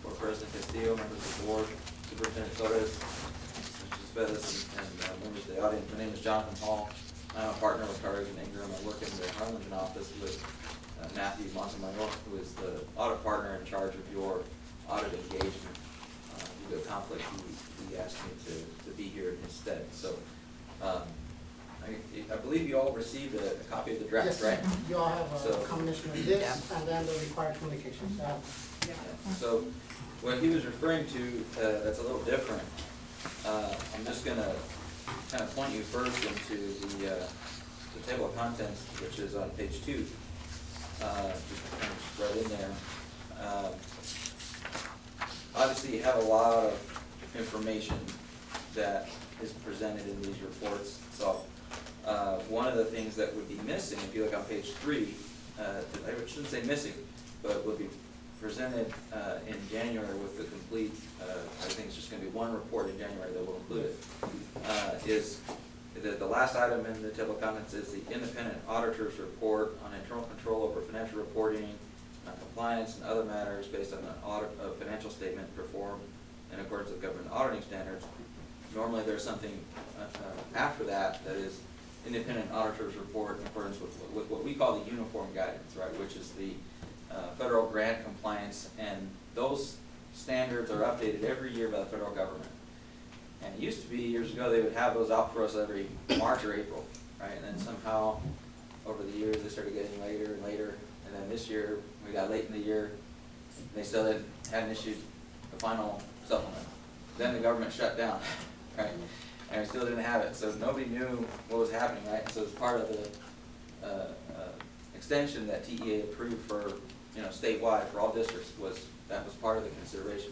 Board President Castillo, members of the board, Superintendent Torres, Mr. Cespedes, and members of the audience. My name is Jonathan Hall. I'm a partner with Carr, Riggs, and Ingram. I work in the Harlingen office with Matthew Montemayor, who is the audit partner in charge of your audit engagement. Due to a conflict, he asked me to be here instead. So I believe you all received a copy of the draft, Yes, right? you all have So- a combination of this and then the required communications. So what he was referring to, that's a little different. I'm just gonna kind of point you first into the table of contents, which is on page 2. Just kind of right in there. Obviously, you have a lot of information that is presented in these reports. So one of the things that would be missing, if you look on page 3, I shouldn't say missing, but would be presented in January with the complete, I think it's just going to be one report in January that will include it, is the last item in the table of contents is the independent auditor's report on internal control over financial reporting, compliance and other matters based on an audit of financial statement performed in accordance with government auditing standards. Normally there's something after that is independent auditor's report in accordance with what we call the uniform guidance, right, which is the federal grant compliance, and those standards are updated every year by the federal government. And it used to be years ago they would have those out for us every March or April, right, and then somehow over the years they started getting later and later. And then this year, we got late in the year, they still hadn't issued the final supplement. Then the government shut down, right? And we still didn't have it, so nobody knew what was happening, right? So it's part of the extension that TEA approved for, you know, statewide for all districts that was part of the consideration.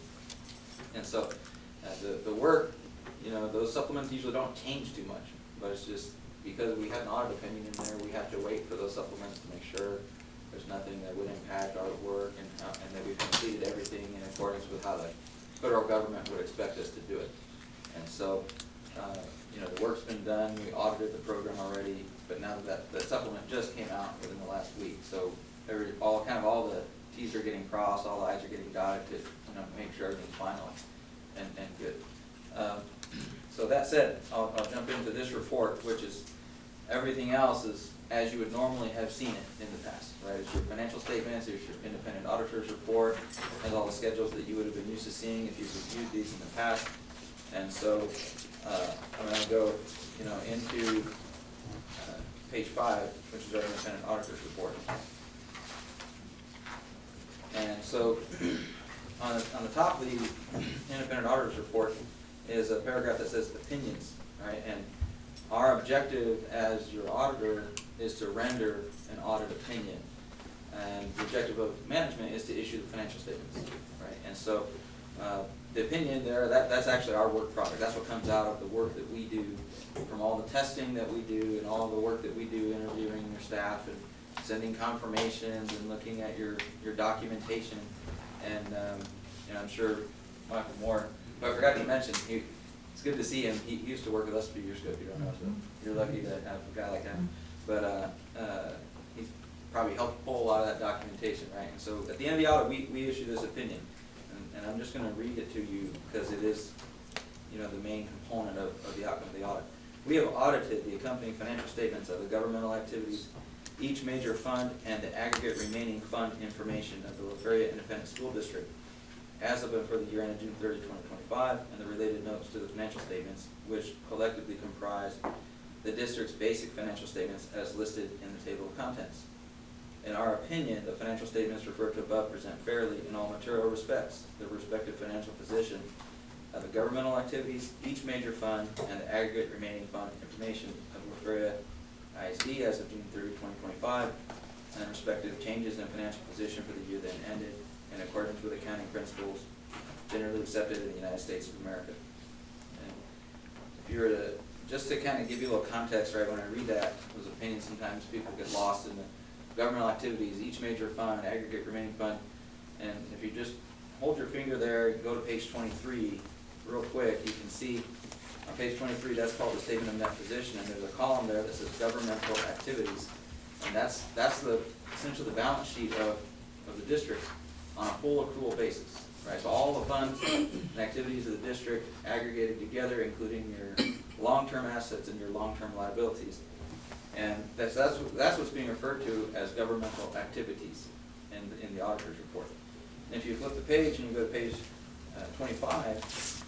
And so the work, you know, those supplements usually don't change too much, but it's just because we had an audit opinion in there, we have to wait for those supplements to make sure there's nothing that would impact our work and that we've completed everything in accordance with how the federal government would expect us to do it. And so, you know, the work's been done, we audited the program already, but now that the supplement just came out within the last week, so all the T's are getting crossed, all the I's are getting dotted to, you know, make sure everything's final and good. So that said, I'll jump into this report, which is everything else is as you would normally have seen it in the past, right? It's your financial statements, it's your independent auditor's report, and all the schedules that you would have been used to seeing if you've reviewed these in the past. And so I'm going to go, you know, into page 5, which is our independent auditor's report. And so on the top of the independent auditor's report is a paragraph that says opinions, right? And our objective as your auditor is to render an audit opinion, and the objective of management is to issue the financial statements, right? And so the opinion there, that's actually our work product. That's what comes out of the work that we do, from all the testing that we do and all the work that we do interviewing your staff and sending confirmations and looking at your documentation. And, I'm sure Michael Moore, who I forgot to mention, it's good to see him. He used to work with us a few years ago, if you don't know, so you're lucky to have a guy like him. But he's probably helped pull a lot of that documentation, right? And so at the end of the audit, we issue this opinion. And I'm just gonna read it to you because it is, the main component of the outcome of the audit. We have audited the accompanying financial statements of the governmental activities, each major fund, and the aggregate remaining fund information of the La Feria Independent School District as of and for the year ended June 30, 2025, and the related notes to the financial statements, which collectively comprise the district's basic financial statements as listed in the table of contents. In our opinion, the financial statements referred to above present fairly in all material respects the respective financial position of the governmental activities, each major fund, and the aggregate remaining fund information of La Feria ISD as of June 30, 2025, and the respective changes in financial position for the year then ended in accordance with accounting principles generally accepted in the United States of America. And if you were to, just to kind of give you a little context, right, when I read that, those opinions, sometimes people get lost in the governmental activities, each major fund, aggregate remaining fund, and if you just hold your finger there, go to page 23, real quick, you can see on page 23, that's called the statement of net position, and there's a column there that says governmental activities, and that's essentially the balance sheet of the district on a full accrual basis, right? So all the funds and activities of the district aggregated together, including your long-term assets and your long-term liabilities. And that's what's being referred to as governmental activities in the auditor's report. And if you flip the page and you go to page 25,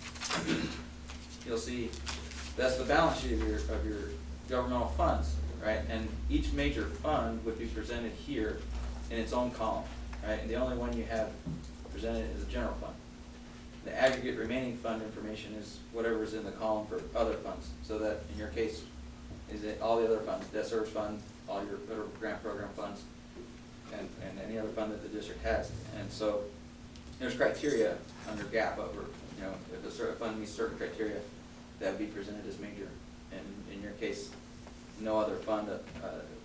you'll see that's the balance sheet of your governmental funds, right? And each major fund would be presented here in its own column, right? And the only one you have presented is the general fund. The aggregate remaining fund information is whatever is in the column for other funds. So that in your case, is it all the other funds, debt service fund, all your federal grant program funds, and any other fund that the district has. And so there's criteria under GAAP over, if a certain fund meets certain criteria, that would be presented as major. And in your case, no other fund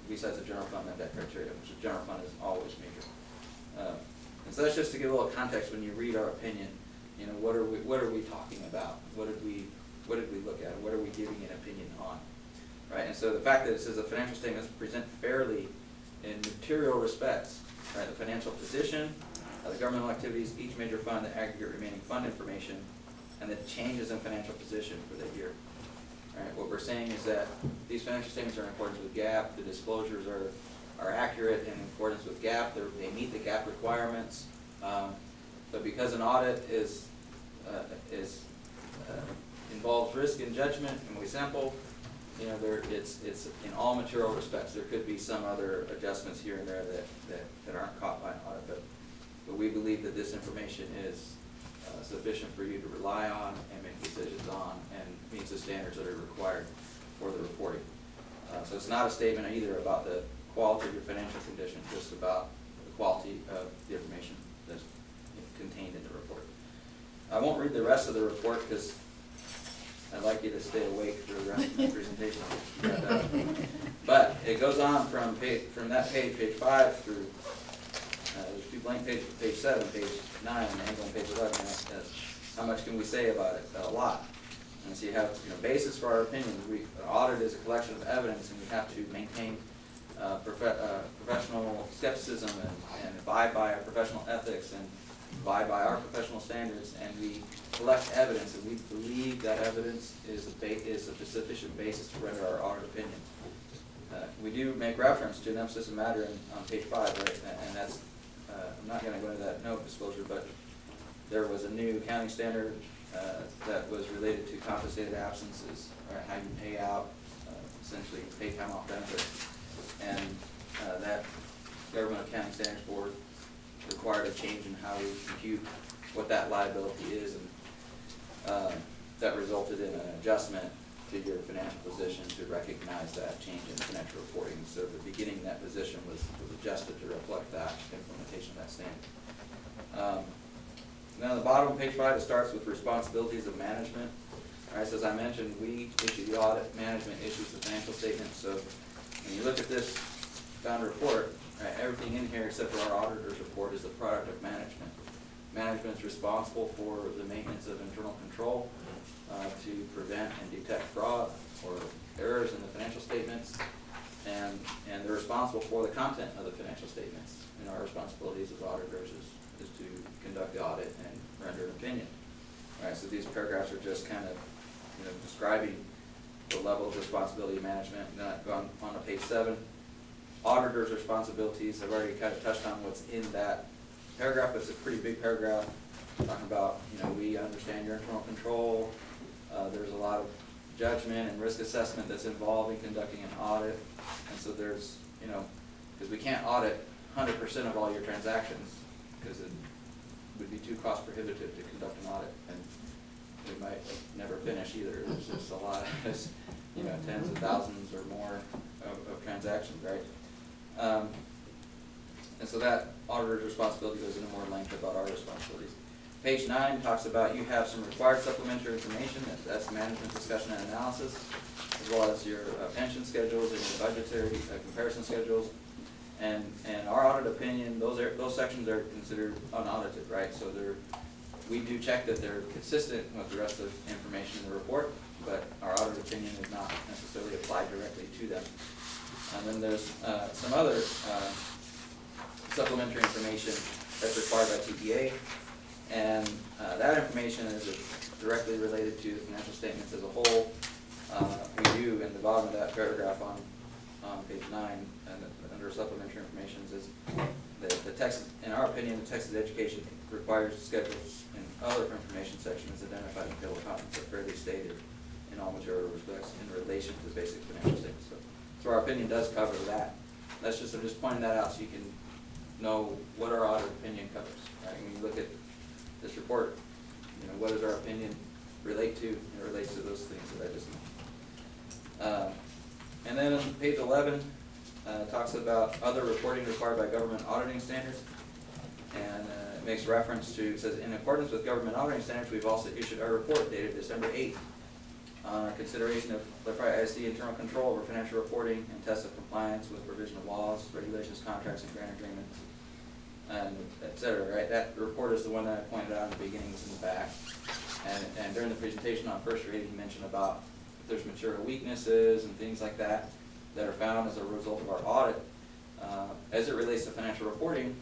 besides the general fund met that criteria, which the general fund is always major. And so that's just to give a little context when you read our opinion. What are we talking about? What did we look at? What are we giving an opinion on? Right, and so the fact that it says the financial statements present fairly in material respects, right, the financial position, the governmental activities, each major fund, the aggregate remaining fund information, and the changes in financial position for the year. Right, what we're saying is that these financial statements are in accordance with GAAP, the disclosures are accurate in accordance with GAAP, they meet the GAAP requirements, but because an audit involves risk and judgment, and we sample, it's in all material respects. There could be some other adjustments here and there that aren't caught by an audit, but we believe that this information is sufficient for you to rely on and make decisions on and meets the standards that are required for the reporting. So it's not a statement either about the quality of your financial condition, just about the quality of the information that's contained in the report. I won't read the rest of the report because I'd like you to stay awake for the rest of the presentation. But it goes on from that page 5 through, there's 2 blank pages, page 7, page 9, and on page 11. How much can we say about it? A lot. And so you have basis for our opinions. An audit is a collection of evidence, and we have to maintain professional skepticism and abide by our professional ethics and abide by our professional standards, and we collect evidence, and we believe that evidence is a sufficient basis to render our audit opinion. We do make reference to an emphasis of matter on page 5, right? And that's, I'm not going to go into that note disclosure, but there was a new accounting standard that was related to compensated absences, right? How you pay out, essentially pay time off benefits. And that Government Accounting Standards Board required a change in how we compute what that liability is, and that resulted in an adjustment to your financial position to recognize that change in financial reporting. So the beginning that position was adjusted to reflect that implementation of that standard. Now the bottom of page 5, it starts with responsibilities of management. All right, so as I mentioned, we issue the audit, management issues the financial statements. So when you look at this bound report, right, everything in here except for our auditor's report is the product of management. Management is responsible for the maintenance of internal control to prevent and detect fraud or errors in the financial statements, and they're responsible for the content of the financial statements. And our responsibilities as auditors is to conduct the audit and render an opinion. All right, so these paragraphs are just kind of, describing the level of responsibility of management. And then I've gone on to page 7. Auditor's responsibilities, I've already kind of touched on what's in that paragraph, but it's a pretty big paragraph talking about, we understand your internal control. There's a lot of judgment and risk assessment that's involved in conducting an audit. And so there's, because we can't audit 100% of all your transactions, because it would be too cost prohibitive to conduct an audit, and we might never finish either. There's just a lot of, tens of thousands or more of transactions, right? And so that auditor's responsibility goes into more length about our responsibilities. Page 9 talks about you have some required supplementary information, that's management discussion and analysis, as well as your pension schedules and your budgetary comparison schedules. And our audit opinion, those sections are considered unaudited, right? So we do check that they're consistent with the rest of the information in the report, but our audit opinion is not necessarily applied directly to them. And then there's some other supplementary information that's required by TPA, and that information is directly related to the financial statements as a whole. We do, in the bottom of that paragraph on page 9, and under supplementary information, is the text, in our opinion, the text of the education requires schedules in other information section is identified in table of contents are fairly stated in all material respects in relation to the basic financial statements. So our opinion does cover that. I'm just pointing that out so you can know what our audit opinion covers. Right? When you look at this report, what does our opinion relate to? It relates to those things that I just mentioned. And then on page 11, talks about other reporting required by government auditing standards. And it makes reference to, it says, in accordance with government auditing standards, we've also issued our report dated December 8th on our consideration of Clarify ISD internal control over financial reporting and tests of compliance with provision of laws, regulations, contracts, and grant agreements, and et cetera, right? That report is the one that I pointed out in the beginning, it's in the back. And during the presentation on first reading, he mentioned about if there's material weaknesses and things like that that are found as a result of our audit. As it relates to financial reporting,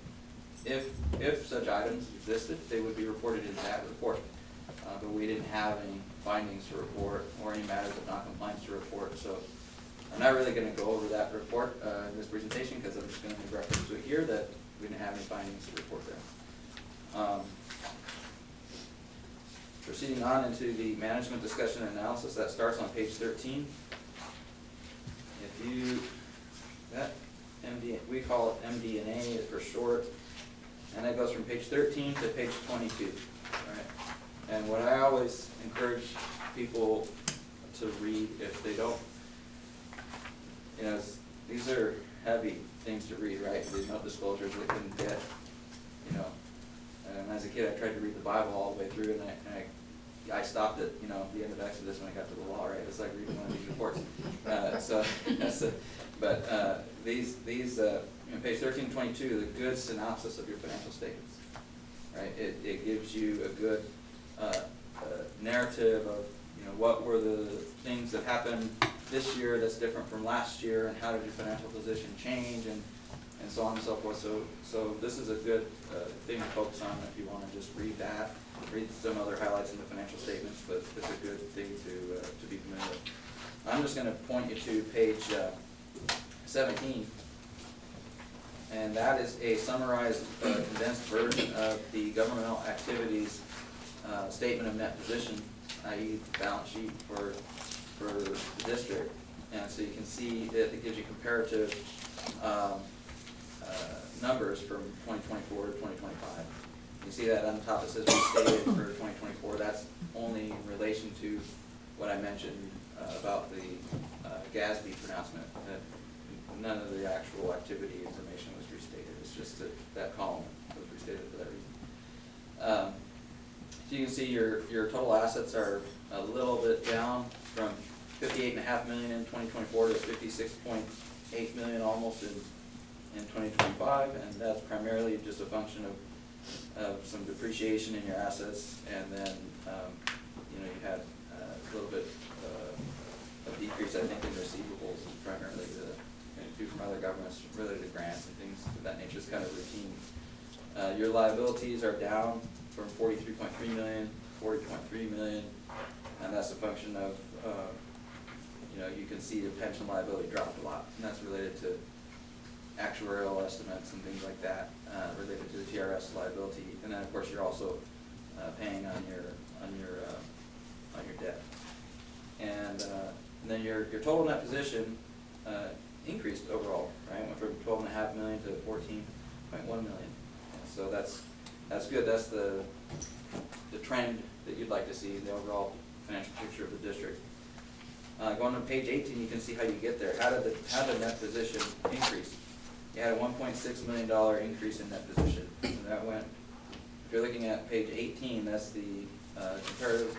if such items existed, they would be reported in that report. But we didn't have any findings to report or any matters of non-compliance to report. So I'm not really going to go over that report in this presentation because I'm just going to make reference to it here that we didn't have any findings to report there. Proceeding on into the management discussion and analysis, that starts on page 13. If you, that MD, we call it MD&A for short, and that goes from page 13 to page 22. Right? And what I always encourage people to read, if they don't, these are heavy things to read, right? These note disclosures they couldn't get, And as a kid, I tried to read the Bible all the way through, and I stopped at the end of Exodus when I got to the law, right? It's like reading one of these reports. These page 13 to 22 is a good synopsis of your financial statements, right? It gives you a good narrative of what were the things that happened this year that's different from last year, and how did your financial position change, and so on and so forth. So this is a good thing to focus on if you want to just read that. Read some other highlights in the financial statements, but it's a good thing to be familiar with. I'm just going to point you to page 17, and that is a summarized, condensed version of the governmental activities statement of net position, i.e. balance sheet for the district. And so you can see that it gives you comparative numbers from 2024 to 2025. You see that on the top it says restated for 2024. That's only in relation to what I mentioned about the GASB pronouncement. None of the actual activity information was restated. It's just that column was restated for that reason. So you can see your total assets are a little bit down from 58.5 million in 2024 to 56.8 million almost in 2025, and that's primarily just a function of some depreciation in your assets, and then you had a little bit of decrease, I think, in receivables, primarily due from other governments related to grants and things of that nature. It's kind of routine. Your liabilities are down from 43.3 million to 40.3 million, and that's a function of you can see the pension liability dropped a lot, and that's related to actuarial estimates and things like that, related to the TRS liability. And then of course you're also paying on your debt. And then your total net position increased overall, right? Went from 12.5 million to 14.1 million. So that's good. That's the trend that you'd like to see, the overall financial picture of the district. Going to page 18, you can see how you get there. How did the net position increase? You had a $1.6 million increase in net position. And that went, if you're looking at page 18, that's the comparative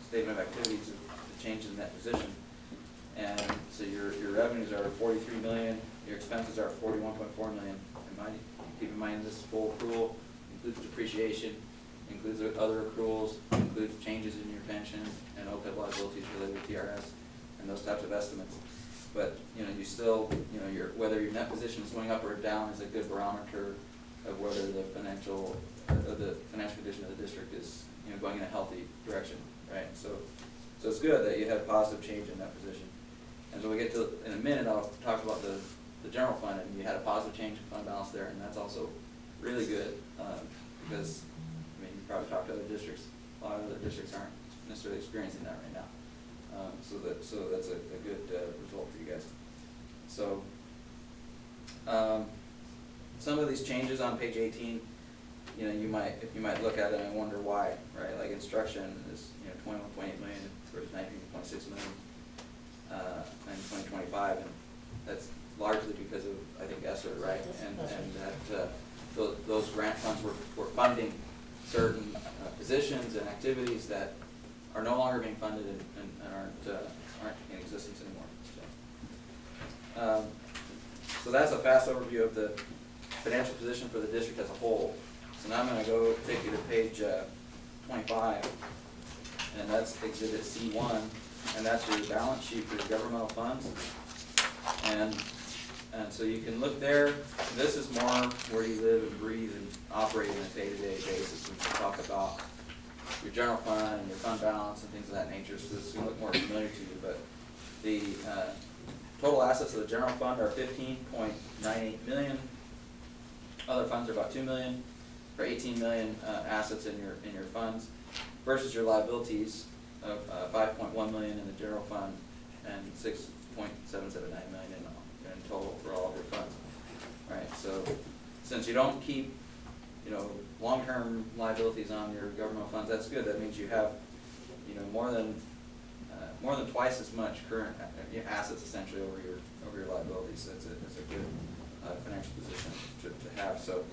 statement of activities of the change in net position. And so your revenues are 43 million, your expenses are 41.4 million. Keep in mind this full accrual includes depreciation, includes other accruals, includes changes in your pension and OPEB liabilities related to TRS and those types of estimates. But you still, whether your net position is going up or down is a good barometer of whether the financial condition of the district is going in a healthy direction, right? So it's good that you had a positive change in that position. And so we get to, in a minute, I'll talk about the general fund, and you had a positive change in fund balance there, and that's also really good, because, you probably talk to other districts, a lot of other districts aren't necessarily experiencing that right now. So that's a good result for you guys. So, some of these changes on page 18, you might look at it and wonder why, right? Like instruction is 21.8 million versus 19.6 million in 2025, and that's largely because of, I think, ESSER, right? And that those grant funds were funding certain positions and activities that are no longer being funded and aren't in existence anymore. So that's a fast overview of the financial position for the district as a whole. So now I'm going to go take you to page 25, and that's Exhibit C1, and that's your balance sheet for your governmental funds. And so you can look there. This is more where you live and breathe and operate on a day-to-day basis. We can talk about your general fund and your fund balance and things of that nature, so this can look more familiar to you. But the total assets of the general fund are 15.98 million. Other funds are about 2 million, for 18 million assets in your funds, versus your liabilities of 5.1 million in the general fund and 6.779 million in total for all of your funds. Right. So since you don't keep long-term liabilities on your governmental funds, that's good. That means you have more than twice as much current assets essentially over your liabilities. So it's a good financial position to have. So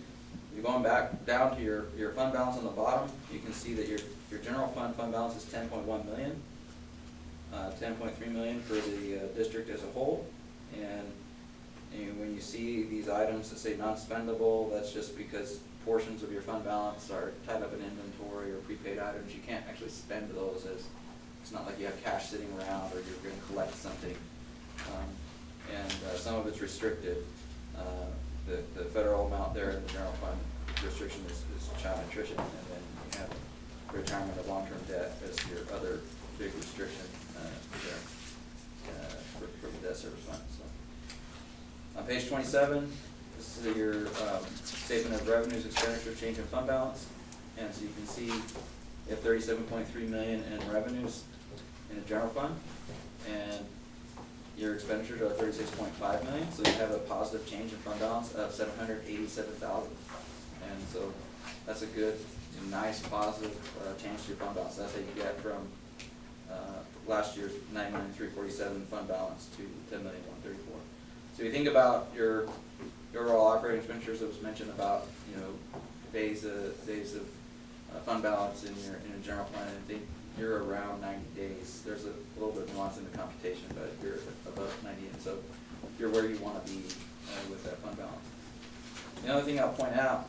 you're going back down to your fund balance on the bottom. You can see that your general fund balance is 10.1 million, 10.3 million for the district as a whole. And when you see these items that say non-spendable, that's just because portions of your fund balance are tied up in inventory or prepaid items. You can't actually spend those, as it's not like you have cash sitting around or you're going to collect something. Some of it's restricted. The federal amount there in the general fund restriction is child nutrition, and then you have retirement of long-term debt as your other big restriction for the debt service fund. So on page 27, this is your statement of revenues, expenditures, change in fund balance, and so you can see you have 37.3 million in revenues in the general fund, and your expenditures are 36.5 million, so you have a positive change in fund balance of 787,000, and so that's a good, nice, positive change to your fund balance. That's how you get from last year's 9,347 fund balance to 10,134. So if you think about your overall operating expenditures that was mentioned about days of fund balance in your general fund, and I think you're around 90 days. There's a little bit of nuance in the computation, but you're above 90, and so you're where you want to be with that fund balance. The other thing I'll point out,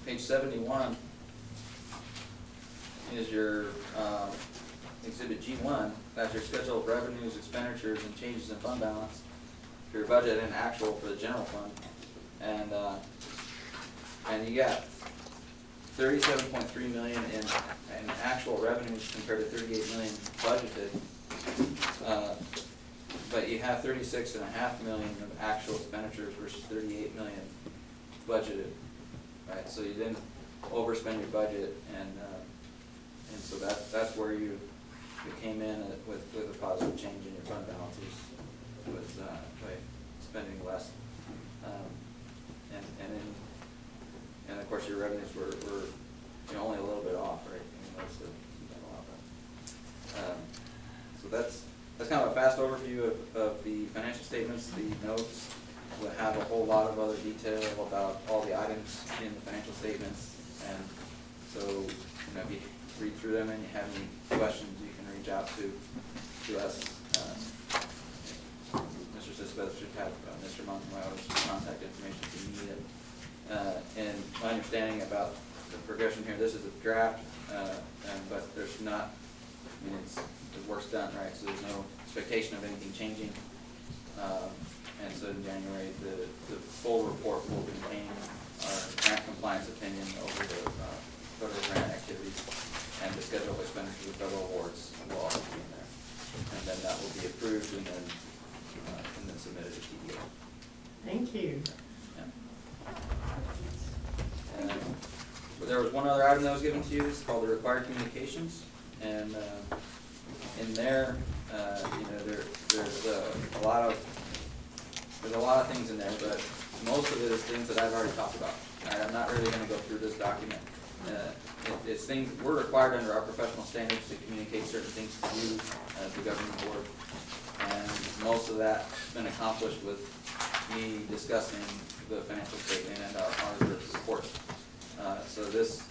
page 71 is your exhibit G1. That's your schedule of revenues, expenditures, and changes in fund balance for your budget and actual for the general fund. And you got 37.3 million in actual revenues compared to 38 million budgeted. But you have 36.5 million of actual expenditures versus 38 million budgeted, right? So you didn't overspend your budget, and so that's where you came in with a positive change in your fund balances, by spending less, and of course your revenues were only a little bit off, right? Most of so that's kind of a fast overview of the financial statements. The notes will have a whole lot of other detail about all the items in the financial statements, and so if you read through them and you have any questions, you can reach out to us. Mr. Sisbeth should have Mr. Montemayor's contact information if you need it. And my understanding about the progression here, this is a draft, but there's not, the work's done, right? So there's no expectation of anything changing. And so in January, the full report will contain our grant compliance opinion over the federal grant activities, and the schedule of expenditures of federal awards will also be in there. And then that will be approved and then submitted to TDA. Thank you. And but there was one other item that was given to you. It's called the required communications, and in there, there's a lot of things in there, but most of it is things that I've already talked about. Right? I'm not really going to go through this document. It's things we're required under our professional standards to communicate certain things to you as the governing board, and most of that's been accomplished with me discussing the financial statement and our auditor's report. So this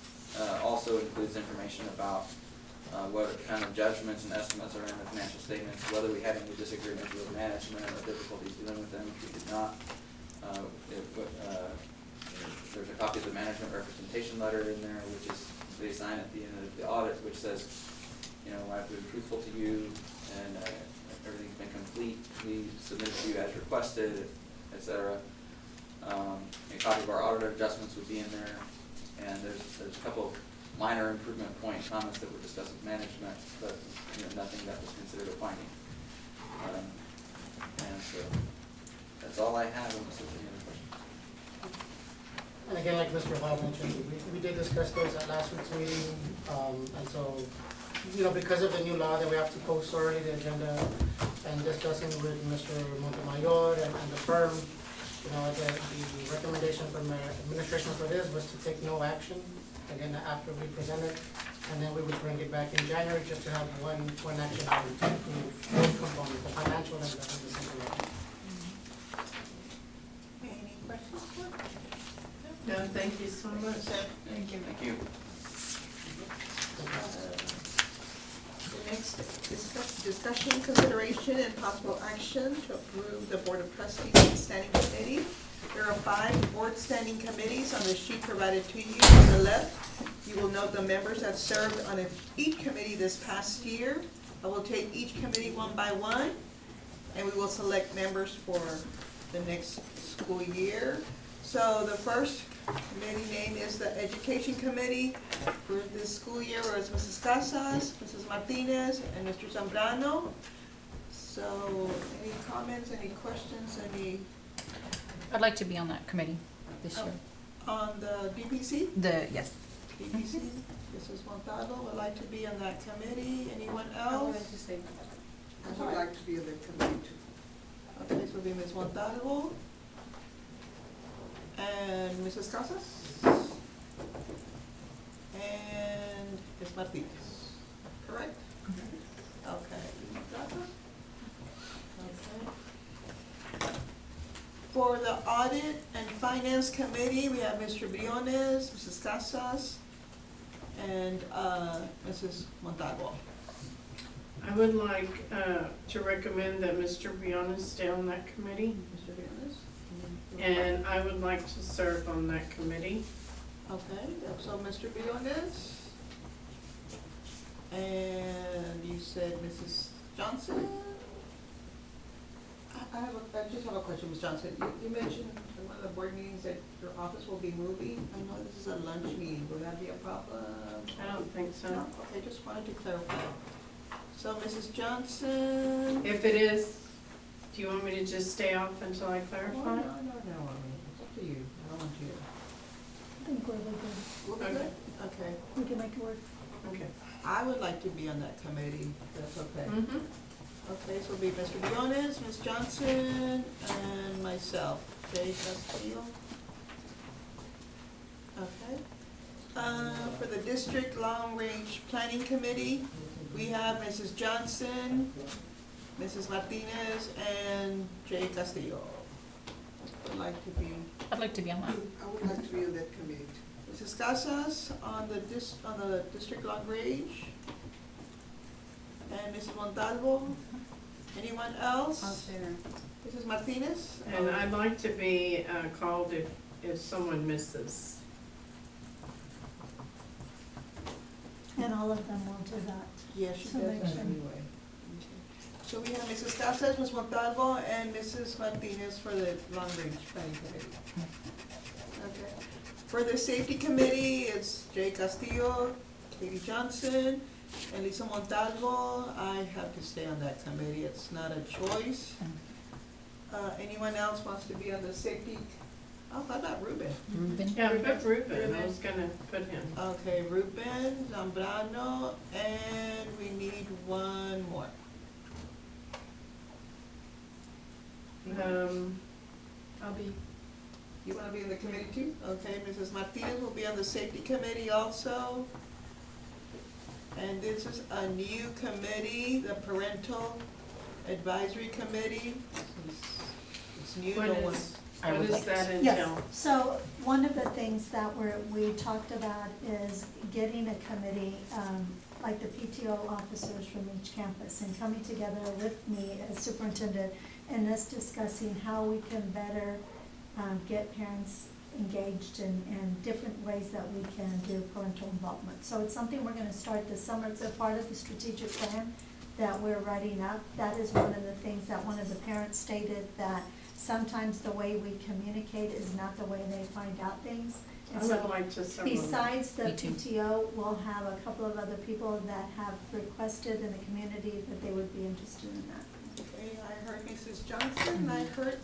also includes information about what kind of judgments and estimates are in the financial statements, whether we had any disagreements with management or difficulties dealing with them. If we did not, there's a copy of the management representation letter in there, which is they sign at the end of the audit, which says, I've been truthful to you and everything's been complete. We submitted to you as requested, etc. A copy of our auditor adjustments would be in there, and there's a couple of minor improvement point comments that were discussed with management, but nothing that was considered a finding. And so that's all I have unless there's any other questions. And again, like Mr. Hall mentioned, we did discuss those at last week's meeting, and so, because of the new law that we have to post already the agenda, and discussing with Mr. Montemayor and the firm, the recommendation from the administration for this was to take no action, again, after we present it, and then we would bring it back in January just to have one action item to approve both components, the financial and the central action. Any questions? No, thank you so much. Thank you. Thank you. The next discussion, consideration, and possible action to approve the Board of Trustees and Standing Committee. There are 5 board standing committees on the sheet provided to you on the left. You will note the members that served on each committee this past year. I will take each committee one by one, and we will select members for the next school year. So the first committee name is the Education Committee for this school year, where it's Mrs. Casas, Mrs. Martinez, and Mr. Zambrano. So any comments, any questions, any? I'd like to be on that committee this year. On the DPC? Yes. DPC, Mrs. Montalvo would like to be on that committee. Anyone else? I would like to stay. I would like to be on the committee too. Okay, this will be Ms. Montalvo. And Mrs. Casas? And Ms. Martinez, correct? Okay, Ms. Casas? Okay. for the Audit and Finance Committee, we have Mr. Briones, Mrs. Casas, and Mrs. Montalvo. I would like to recommend that Mr. Briones stay on that committee, Mr. Briones? and I would like to serve on that committee. Okay, so Mr. Briones. And you said Mrs. Johnson? I just have a question, Ms. Johnson. You mentioned in one of the board meetings that your office will be moving. I know this is a lunch meeting. Will that be a problem? I don't think so. No? Okay, just wanted to clarify. So Mrs. Johnson? If it is, do you want me to just stay off until I Oh, clarify? no, I mean, it's up to you. I don't want you to. I think we're good. Will be Okay. good? Okay. We can make it work. Okay. I would like to be on that committee, if that's okay. Mm-hmm. Okay, so it'll be Mr. Briones, Ms. Johnson, and myself, Jay Castillo. Okay. For the District Long Range Planning Committee, we have Mrs. Johnson, Mrs. Martinez, and Jay Castillo. Would like to be, I'd like to be on that. I would like to be on that committee. Mrs. Casas on the District Long Range, and Mrs. Montalvo. Anyone else? Mrs. Martinez? And I'd like to be called if someone misses. And all of them will do that. Yes, she So does make that sure. anyway. So we have Mrs. Casas, Ms. Montalvo, and Mrs. Martinez for the Long Range Planning Committee. Okay. For the Safety Committee, it's Jay Castillo, Katie Johnson, and Lisa Montalvo. I have to stay on that committee, it's not a choice. Anyone else wants to be on the safety? Oh, how about Ruben? Ruben? Yeah, put Ruben, I was gonna put him. Okay, Ruben, Zambrano, and we need one more. I'll be. You wanna be in the committee too? Okay, Mrs. Martinez will be on the safety committee also. And this is a new committee, the Parental Advisory Committee. It's new, What no one. is, I what would does like that to. Yes, entail? so one of the things that we talked about is getting a committee, like the PTO officers from each campus, and coming together with me as superintendent, and us discussing how we can better get parents engaged in different ways that we can do parental involvement. So it's something we're gonna start this summer. It's a part of the strategic plan that we're writing up. That is one of the things that one of the parents stated, that sometimes the way we communicate is not the way they find out things. I And would so like to serve on that. besides the Me too. PTO, we'll have a couple of other people that have requested in the community that they would be interested in that. Okay, I heard Mrs. Johnson, I heard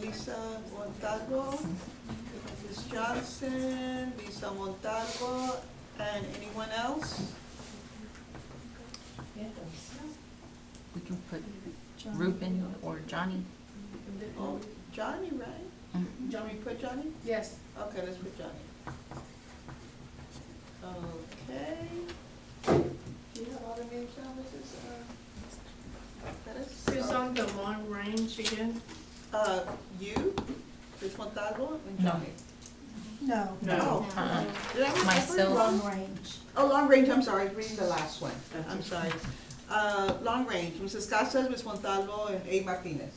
Lisa Montalvo, Mrs. Johnson, Lisa Montalvo, and anyone else? We can put Ruben or Johnny. Oh, Johnny, right? Mhm. Johnny, put Johnny? Yes. Okay, let's put Johnny. Okay. Do you have all the names down, Mrs. Pettis? Who's on the long range again? You, Ms. Montalvo, and No. Johnny. No. No. Uh-uh. Did I read that Myself. wrong? Long range. Oh, long range, I'm sorry, I was reading the last one, That's I'm okay. sorry. Long range, Mrs. Casas, Ms. Montalvo, and A. Martinez.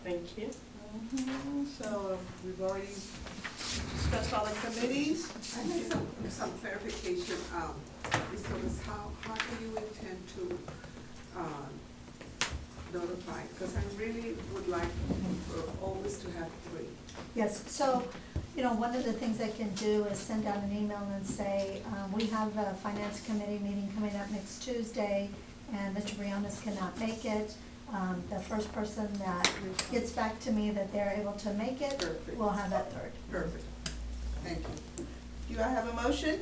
Thank you. So we've already discussed all the committees. I need some clarification, Ms. Thomas, how do you intend to, notify? Because I really would like for always to have 3. Yes, so, one of the things I can do is send out an email and say, we have a finance committee meeting coming up next Tuesday, and Mr. Briones cannot make it. The first person that gets back to me that they're able to make it, Perfect. will have that third. Perfect. Thank you. Do I have a motion?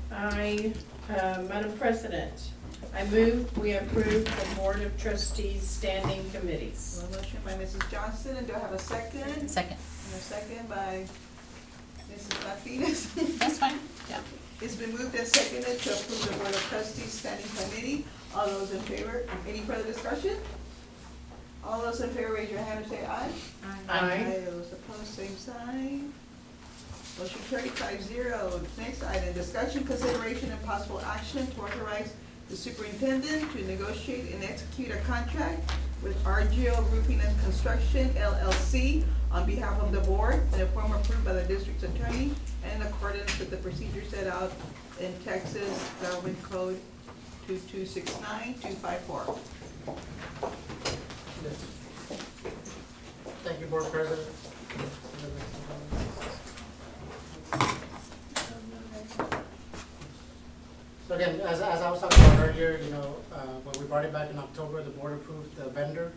Madam President, I move we approve the Board of Trustees Standing Committees. A motion by Mrs. Johnson, and do I have a second? Second. And a second by Mrs. Martinez. That's fine. Yeah. It's been moved and seconded to approve the Board of Trustees Standing Committee. All those in favor? Any further discussion? All those in favor, raise your hand and say aye. Aye. Those opposed, same sign. Motion carried 5-0. Next item, discussion, consideration, and possible action to authorize the superintendent to negotiate and execute a contract with RGO Roofing and Construction LLC on behalf of the board in a form approved by the district's attorney and in accordance with the procedure set out in Texas Government Code 2269254. Thank you, Board President. So again, as I was talking about earlier, when we brought it back in October, the board approved the vendor.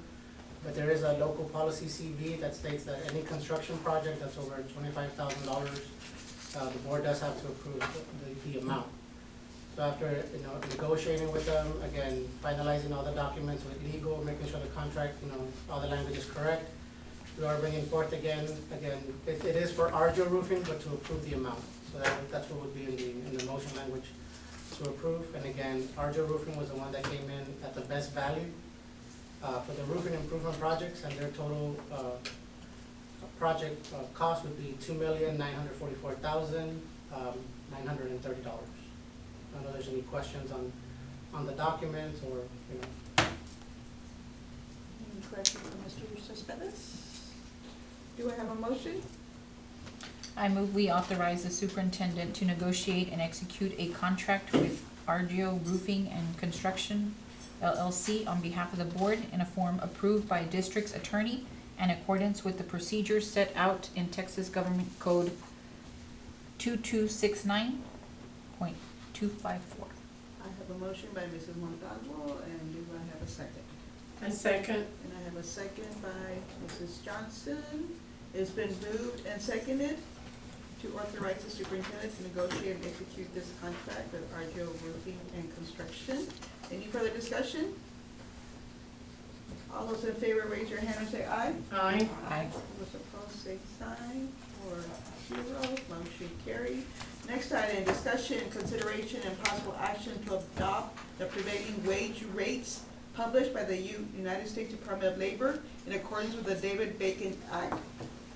But there is a local policy CV that states that any construction project that's over $25,000, the board does have to approve the amount. So after, negotiating with them, again, finalizing all the documents with legal, making sure the contract, all the language is correct, we are bringing forth again, it is for RGO Roofing, but to approve the amount. So that's what would be in the motion language to approve. And again, RGO Roofing was the one that came in at the best value for the roofing improvement projects, and their total project cost would be $2,944,930. I don't know if there's any questions on the documents or, Any questions from Mr. Cespedes? Do I have a motion? I move we authorize the superintendent to negotiate and execute a contract with RGO Roofing and Construction LLC on behalf of the board in a form approved by district's attorney in accordance with the procedures set out in Texas Government Code 2269.254. I have a motion by Mrs. Montalvo, and do I have a second? A second. And I have a second by Mrs. Johnson. It's been moved and seconded to authorize the superintendent to negotiate and execute this contract with RGO Roofing and Construction. Any further discussion? All those in favor, raise your hand and say aye. Aye. Aye. Those opposed, same sign. 4-0, motion carried. Next item, discussion, consideration, and possible action to adopt the prevailing wage rates published by the United States Department of Labor in accordance with the David Bacon Act,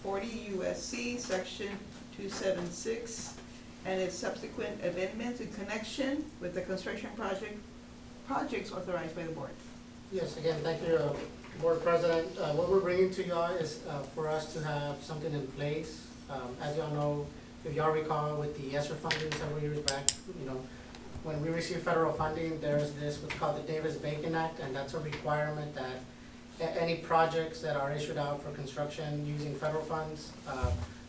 40 U.S.C. Section 276, and its subsequent amendments in connection with the construction projects authorized by the board. yes, again, thank you, Board President. What we're bringing to y'all is for us to have something in place. As y'all know, if y'all recall with the ESSER funding several years back, when we receive federal funding, there's this what's called the Davis-Bacon Act, and that's a requirement that any projects that are issued out for construction using federal funds,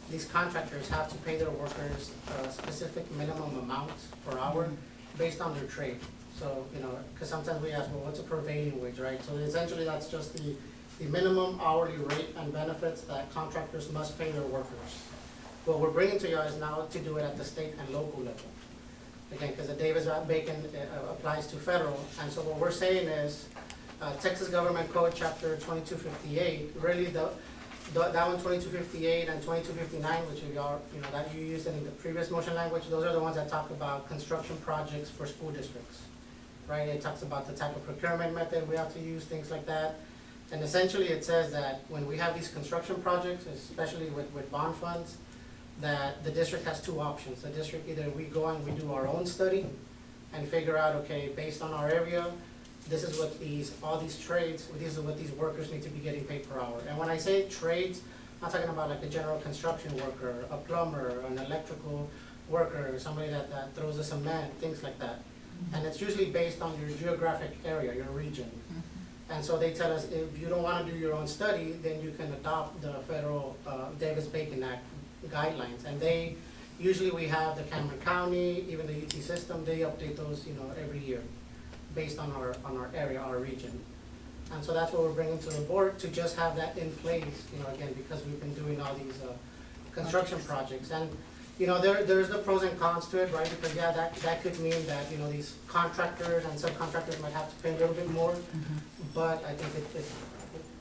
these contractors have to pay their workers a specific minimum amount per hour based on their trade. So, because sometimes we ask, well, what's a prevailing wage, right? So essentially that's just the minimum hourly rate and benefits that contractors must pay their workers. What we're bringing to you is now to do it at the state and local level. Again, because the Davis-Bacon applies to federal, and so what we're saying is, Texas Government Code Chapter 2258, really that one 2258 and 2259, which that you used in the previous motion language, those are the ones that talk about construction projects for school districts, right? It talks about the type of procurement method we have to use, things like that. And essentially it says that when we have these construction projects, especially with bond funds, that the district has two options. The district, either we go and we do our own study and figure out, okay, based on our area, this is what all these trades, these are what these workers need to be getting paid per hour. And when I say trades, I'm not talking about like a general construction worker, a plumber, an electrical worker, somebody that throws the cement, things like that. And it's usually based on your geographic area, your region. And so they tell us, if you don't want to do your own study, then you can adopt the federal Davis-Bacon Act guidelines. And usually we have the Cameron County, even the UT system, they update those, every year based on our area, our region. And so that's what we're bringing to the board, to just have that in place, again, because we've been doing all these construction projects. And, there's the pros and cons to it, right? Because, yeah, that could mean that, these contractors and subcontractors might have to pay a little bit more, but I think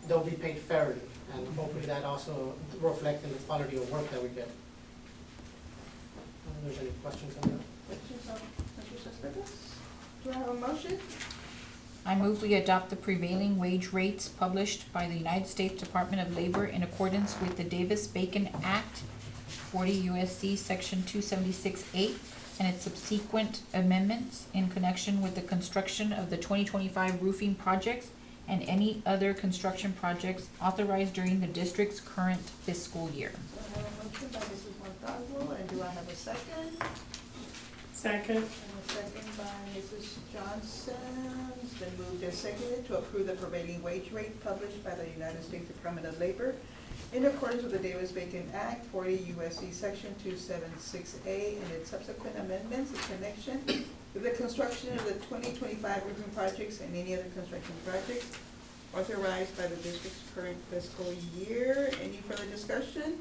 they'll be paid fairly, and hopefully that also reflects in the quality of work that we get. If there's any questions on that? Questions on Mr. Cespedes? Do I have a motion? I move we adopt the prevailing wage rates published by the United States Department of Labor in accordance with the Davis-Bacon Act, 40 U.S.C. Section 276-8, and its subsequent amendments in connection with the construction of the 2025 roofing projects and any other construction projects authorized during the district's current fiscal year. I have a motion by Mrs. Montalvo, and do I have a second? Second. And a second by Mrs. Johnson. It's been moved and seconded to approve the prevailing wage rate published by the United States Department of Labor in accordance with the Davis-Bacon Act, 40 U.S.C. Section 276A, and its subsequent amendments in connection with the construction of the 2025 roofing projects and any other construction projects authorized by the district's current fiscal year. Any further discussion?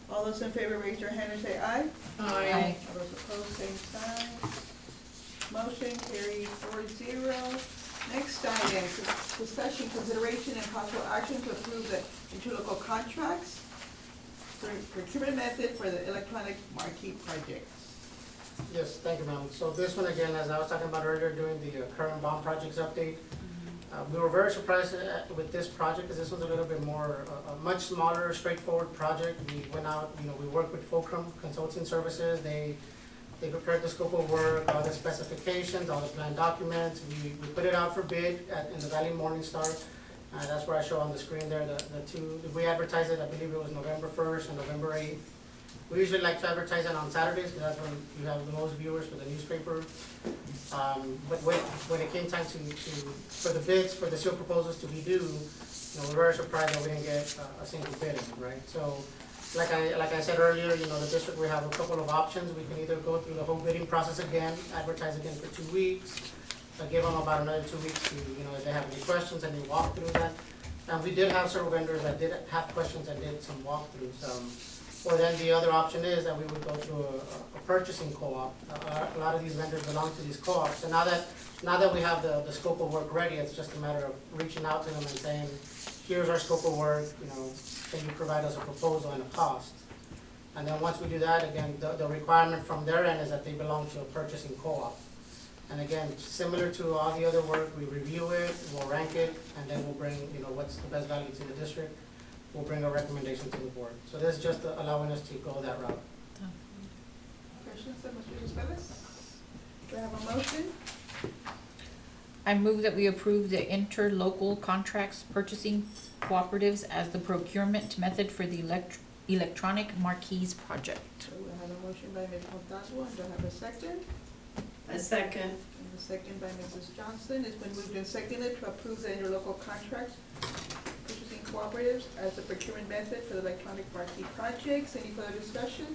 All those in favor, raise your hand and say aye. Aye. All those opposed, same sign. Motion carried 4-0. Next item, discussion, consideration, and possible action to approve the interlocal contracts for procurement method for the electronic marquee project. Yes, thank you, ma'am. So this one, again, as I was talking about earlier during the current bond projects update, we were very surprised with this project, because this was a little bit more, a much smaller, straightforward project. We went out, we worked with Fulcrum Consulting Services. They prepared the scope of work, all the specifications, all the plan documents. We put it out for bid in the Valley Morning Star. That's where I show on the screen there, the two, we advertised it, I believe it was November 1st and November 8th. We usually like to advertise it on Saturdays, because that's when you have the most viewers for the newspaper. But when it came time for the bids, for the sealed proposals to be due, we're very surprised that we didn't get a single bid, right? So, like I said earlier, the district, we have a couple of options. We can either go through the whole bidding process again, advertise again for 2 weeks, give them about another 2 weeks to, if they have any questions, and they walk through that. And we did have several vendors that did have questions and did some walkthroughs. Or then the other option is that we would go through a purchasing co-op. A lot of these vendors belong to these co-ops. So now that we have the scope of work ready, it's just a matter of reaching out to them and saying, here's our scope of work, can you provide us a proposal and a cost? And then once we do that, again, the requirement from their end is that they belong to a purchasing co-op. And again, similar to all the other work, we review it, we'll rank it, and then we'll bring, what's the best value to the district. We'll bring a recommendation to the board. So this is just allowing us to go that route. Questions of Mr. Gonzalez? Do I have a motion? I move that we approve the interlocal contracts purchasing cooperatives as the procurement method for the electronic marquees project. So we have a motion by Ms. Montalvo, and do I have a second? A second. And a second by Mrs. Johnson. It's been moved and seconded to approve the interlocal contracts purchasing cooperatives as the procurement method for the electronic marquee projects. Any further discussion?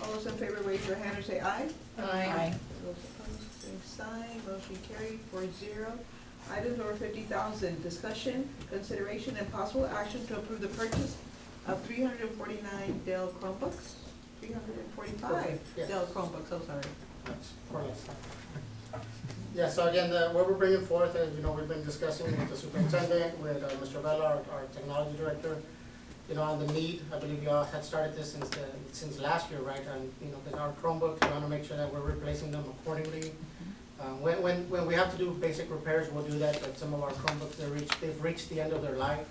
All those in favor, raise your hand or say aye. Aye. Those opposed, same sign. Motion carried 4-0. Item number 50,000, discussion, consideration, and possible action to approve the purchase of 349 Dell Chromebooks. 345 Yes. Dell Chromebooks, I'm sorry. That's more or less. Yeah, so again, what we're bringing forth is, we've been discussing with the superintendent, with Mr. Vela, our technology director, on the need. I believe you all had started this since last year, right? And, because our Chromebooks, we want to make sure that we're replacing them accordingly. When we have to do basic repairs, we'll do that, but some of our Chromebooks, they've reached the end of their life.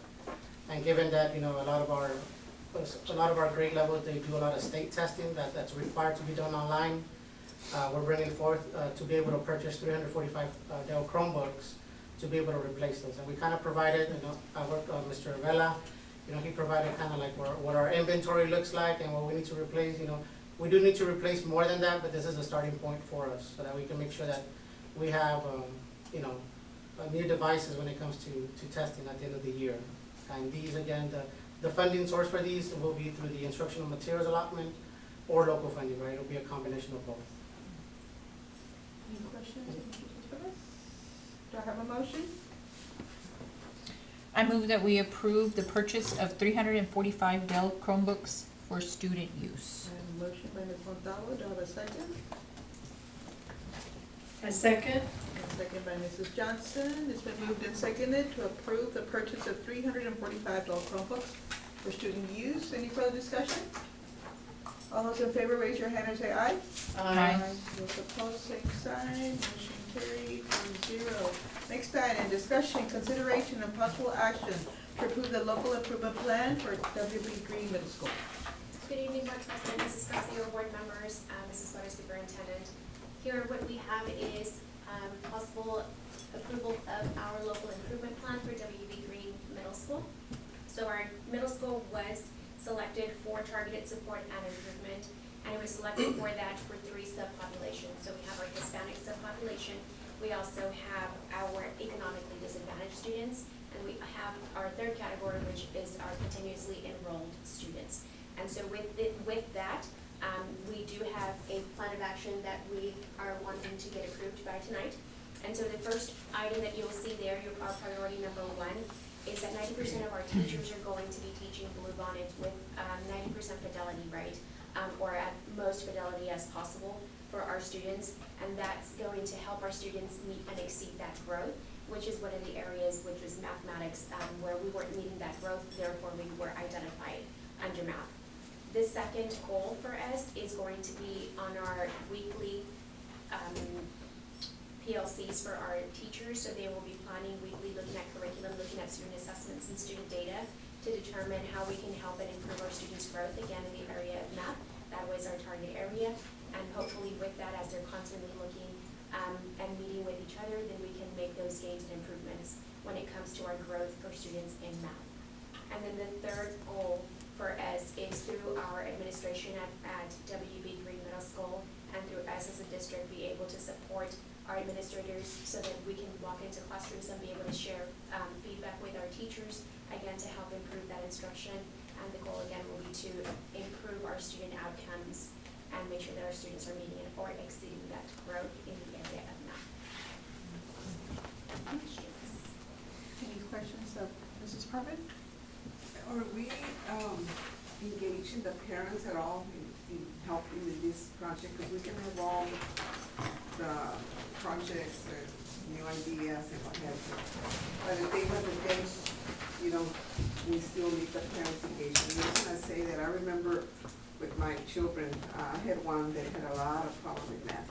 And given that, a lot of our grade levels, they do a lot of state testing that's required to be done online. We're bringing forth to be able to purchase 345 Dell Chromebooks to be able to replace those. And we kind of provided, I worked on Mr. Vela, he provided kind of like what our inventory looks like and what we need to replace. We do need to replace more than that, but this is a starting point for us so that we can make sure that we have, new devices when it comes to testing at the end of the year. And these, again, the funding source for these will be through the instructional materials allotment or local funding, right? It'll be a combination of both. Any questions? Do I have a motion? I move that we approve the purchase of 345 Dell Chromebooks for student use. I have a motion by Ms. Montalvo. Do I have a second? A second. And a second by Mrs. Johnson. It's been moved and seconded to approve the purchase of 345 Dell Chromebooks for student use. Any further discussion? All those in favor, raise your hand and say aye. Aye. Those opposed, same sign. Motion carried 1-0. Next item, discussion, consideration, and possible action to approve the local improvement plan for WB Green Middle School. Good evening, Board President, Mrs. Garcia, board members, Mrs. Suarez, Superintendent. Here, what we have is possible approval of our local improvement plan for WB Green Middle School. So our middle school was selected for targeted support and improvement, and it was selected for that for 3 subpopulations. So we have our Hispanic subpopulation, we also have our economically disadvantaged students, and we have our third category, which is our continuously enrolled students. And so with that, we do have a plan of action that we are wanting to get approved by tonight. And so the first item that you'll see there, our priority number 1, is that 90% of our teachers are going to be teaching Bluebonnet with 90% fidelity, right? Or at most fidelity as possible for our students. And that's going to help our students meet and exceed that growth, which is one of the areas, which was mathematics, where we weren't meeting that growth, therefore we were identified under math. The second goal for us is going to be on our weekly PLCs for our teachers. So they will be planning weekly, looking at curriculum, looking at student assessments and student data to determine how we can help and improve our students' growth, again, in the area of math. That was our target area. And hopefully with that, as they're constantly looking and meeting with each other, then we can make those gains and improvements when it comes to our growth for students in math. And then the third goal for us is through our administration at WB Green Middle School and through us as a district be able to support our administrators so that we can walk into classrooms and be able to share feedback with our teachers, again, to help improve that instruction. And the goal, again, will be to improve our student outcomes and make sure that our students are meeting or exceeding that growth in the area of math. Any questions of Mrs. Parvin? Are we engaging the parents at all in helping in this project? Because we can have all the projects and new ideas and what have you. But at the end of the day, you know, we still need the parents' engagement. I'm just gonna say that I remember with my children, I had one that had a lot of problems with math.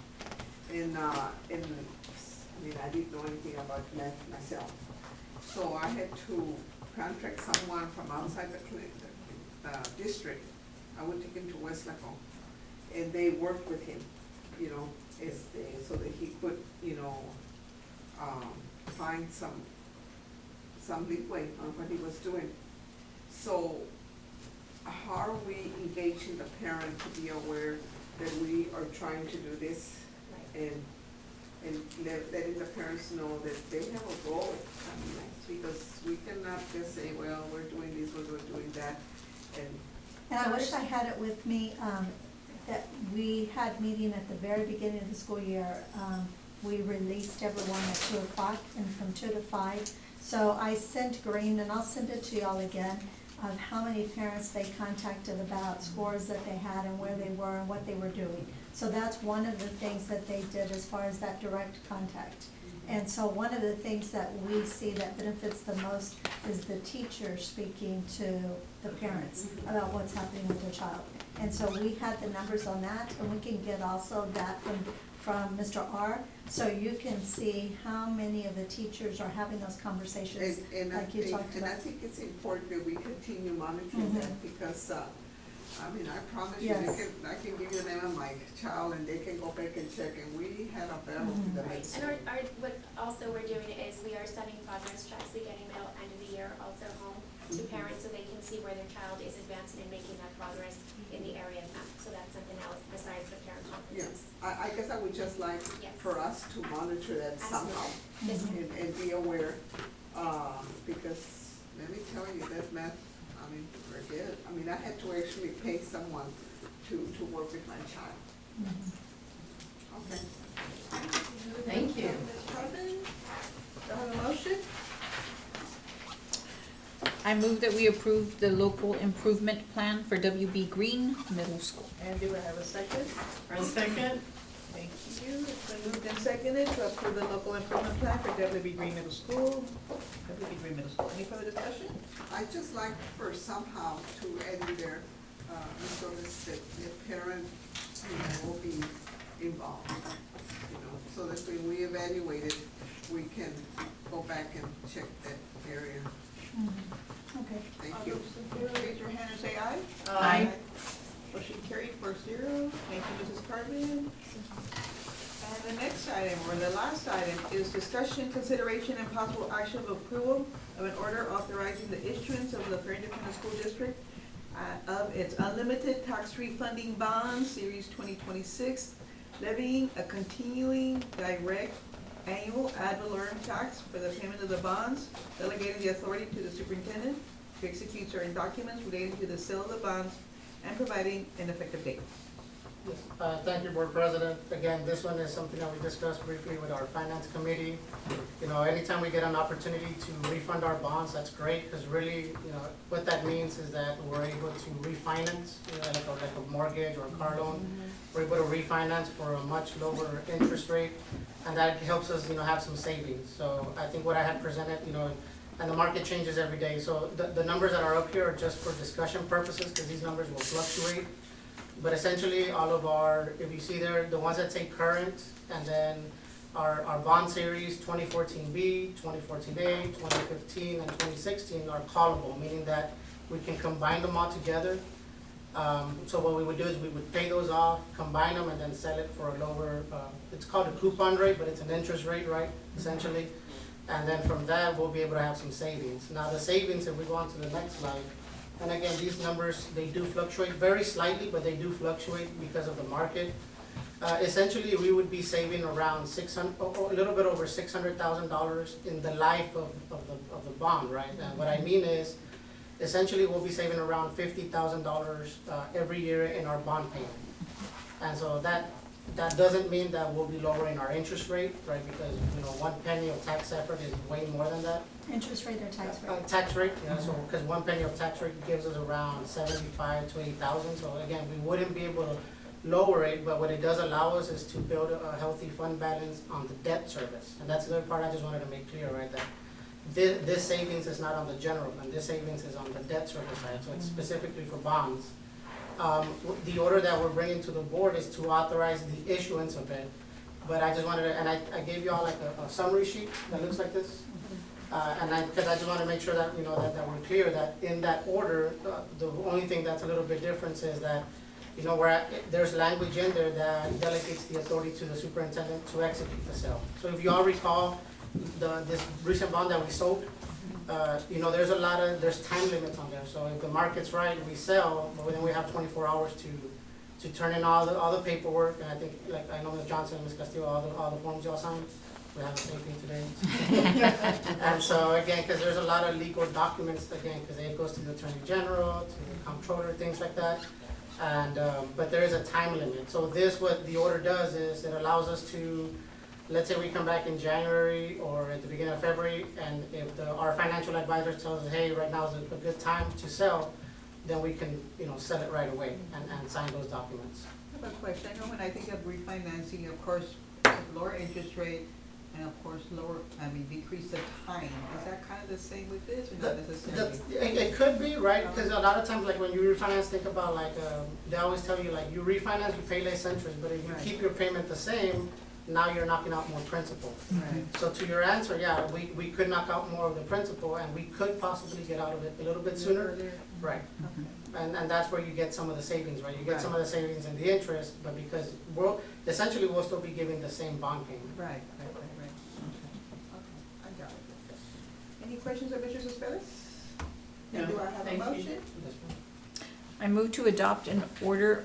And I mean, I didn't know anything about math myself. So I had to contract someone from outside the district. I would take him to West Laco, and they worked with him, you know, so that he could, you know, find some leeway on what he was doing. So how are we engaging the parent to be aware that we are trying to do this, and letting the parents know that they have a role? I mean, because we cannot just say, well, we're doing this, we're doing that, And I wish I had it with me, that we had meeting at the very beginning of the school year. We released everyone at 2 o'clock and from 2 to 5. So I sent Green, and I'll send it to y'all again, of how many parents they contacted about scores that they had and where they were and what they were doing. So that's one of the things that they did as far as that direct contact. And so one of the things that we see that benefits the most is the teacher speaking to the parents about what's happening with their child. And so we had the numbers on that, and we can get also that from Mr. R, so you can see how many of the teachers are having those conversations like you talked about. And I think it's important that we continue monitoring that, because I mean, I promise you, I can give you the name of my child and they can go back and check, and we had a battle with the next. And what also we're doing is we are sending progress checks, we get email end of the year also home to parents so they can see where their child is advancing and making that progress in the area of math. So that's something else besides the parent conferences. I guess I would just like for us to monitor that somehow and be aware, because let me tell you, that math, I mean, forget. I mean, I had to actually pay someone to work with my child. Okay. Thank you. Do I have a motion? I move that we approve the local improvement plan for WB Green Middle School. And do I have a second? For a second? Thank you. It's been moved and seconded to approve the local improvement plan for WB Green Middle School. WB Green Middle School. Any further discussion? I'd just like for somehow to add in there, notice that the parent, you know, will be involved, you know, so if we evaluate it, we can go back and check that area. Okay. Thank All you. those in favor, raise your hand and say aye. Aye. Motion carried 4-0. Thank you, Mrs. Carmen. And the next item, or the last item, is discussion, consideration, and possible action of approval of an order authorizing the issuance of the Fair Independent School District of its unlimited tax refunding bond, Series 2026, levying a continuing direct annual ad valorem tax for the payment of the bonds, delegating the authority to the superintendent to execute certain documents relating to the sale of the bonds, and providing an effective date. Yes, thank you, Board President. Again, this one is something that we discussed briefly with our Finance Committee. You know, anytime we get an opportunity to refund our bonds, that's great, because really, you know, what that means is that we're able to refinance, you know, like a mortgage or a car loan. We're able to refinance for a much lower interest rate, and that helps us, you know, have some savings. So I think what I had presented, you know, and the market changes every day. So the numbers that are up here are just for discussion purposes, because these numbers will fluctuate. But essentially, all of our, if you see there, the ones that say current, and then our bond series 2014B, 2014A, 2015, and 2016 are callable, meaning that we can combine them all together. So what we would do is we would pay those off, combine them, and then sell it for a lower, it's called a coupon rate, but it's an interest rate, right, essentially. And then from that, we'll be able to have some savings. Now, the savings, if we go on to the next slide, and again, these numbers, they do fluctuate very slightly, but they do fluctuate because of the market. Essentially, we would be saving around a little bit over $600,000 in the life of the bond, right? And what I mean is, essentially, we'll be saving around $50,000 every year in our bond payment. And so that doesn't mean that we'll be lowering our interest rate, right? Because, you know, 1 penny of tax effort is way more than that. Interest rate or tax rate? Tax rate, yeah, so, because 1 penny of tax rate gives us around 75 to 80,000, so again, we wouldn't be able to lower it, but what it does allow us is to build a healthy fund balance on the debt service, and that's the other part I just wanted to make clear, right, that this savings is not on the general fund, this savings is on the debt service side, so it's specifically for bonds. The order that we're bringing to the board is to authorize the issuance of it, but I just wanted to, and I gave you all like a summary sheet that looks like this. Because I just want to make sure that, you know, that we're clear that in that order, the only thing that's a little bit different is that, you know, there's language in there that delegates the authority to the superintendent to execute the sale. So if you all recall, this recent bond that we sold, you know, there's time limits on there. So if the market's right, we sell, but then we have 24 hours to turn in all the paperwork. And I think, like, I know Ms. Johnson and Ms. Castillo, all the forms y'all signed. We have the same thing today. And so again, because there's a lot of legal documents, again, because it goes to the Attorney General, to the Comptroller, things like that. And, but there is a time limit. So what the order does is it allows us to, let's say we come back in January or at the beginning of February, and if our financial advisor tells us, hey, right now is a good time to sell, then we can, you know, sell it right away and sign those documents. I have a question. I know when I think of refinancing, of course, lower interest rate, and of course, decrease the time. Is that kind of the same with this, or not necessarily? It could be, right? Because a lot of times, like when you refinance, think about like, they always tell you like, you refinance, you pay less interest, but if you keep your payment the same, now you're knocking out more principal. Right. So to your answer, yeah, we could knock out more of the principal, and we could possibly get out of it a little bit sooner. Right. Okay. And that's where you get some of the savings, right? You get Right. some of the savings in the interest, but because essentially we'll still be giving the same bond payment. Right. Okay, I got it. Any questions of Mr. Cespedes? No, Do I have a thank you. motion? I move to adopt an order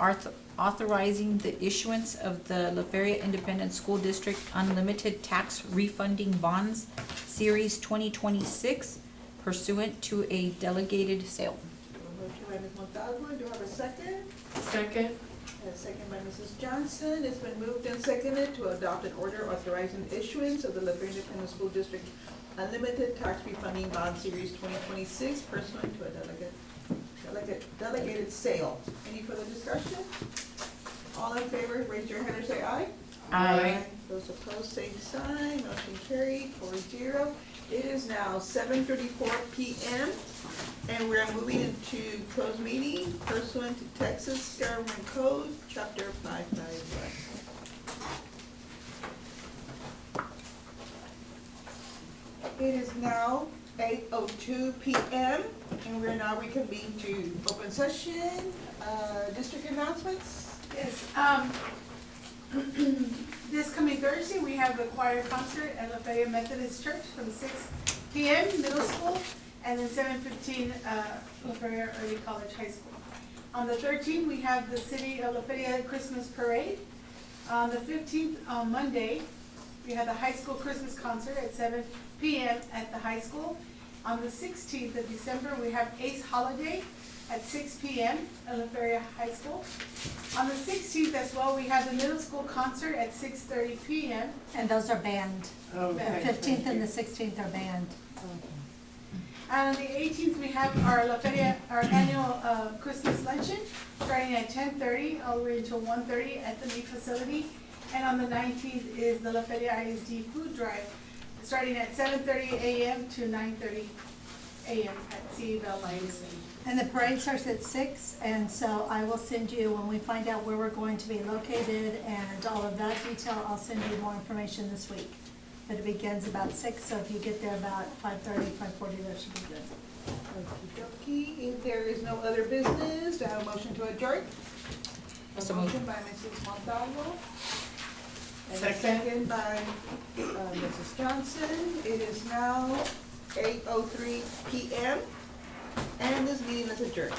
authorizing the issuance of the La Feria Independent School District Unlimited Tax Refunding Bonds, Series 2026, pursuant to a delegated sale. A motion by Ms. Montalvo. Do I have a second? Second. A second by Mrs. Johnson. It's been moved and seconded to adopt an order authorizing the issuance of the La Feria Independent School District Unlimited Tax Refunding Bond Series 2026 pursuant to a delegated sale. Any further discussion? All in favor, raise your hand or say aye. Aye. Those opposed, same sign. Motion carried 4-0. It is now 7:34 p.m. and we are moving into closed meeting pursuant to Texas Government Code, Chapter 591. It is now 8:02 p.m. and we're now reconvened to open session. District announcements? Yes, this coming Thursday, we have the choir concert at La Feria Methodist Church from 6 p.m. middle school, and then 7:15 La Feria Early College High School. On the 13th, we have the City of La Feria Christmas Parade. On the 15th, on Monday, we have the high school Christmas concert at 7 p.m. at the high school. On the 16th of December, we have Ace Holiday at 6 p.m. at La Feria High School. On the 16th as well, we have the middle school concert at 6:30 p.m. And those are banned. Oh, The 15th and the 16th are banned. And on the 18th, we have our La Feria, our annual Christmas luncheon, starting at 10:30 all the way until 1:30 at the new facility. And on the 19th is the La Feria ISD food drive, starting at 7:30 a.m. to 9:30 a.m. at CA Bell ISD. And the parade starts at 6, and so I will send you, when we find out where we're going to be located and all of that detail, I'll send you more information this week. But it begins about 6, so if you get there about 5:30, 5:40, that should be good. Okey-dokey. If there is no other business, do I have a motion to adjourn? Also A moved. motion by Mrs. Montalvo. And a Second. second by Mrs. Johnson. It is now 8:03 p.m. and this meeting is adjourned.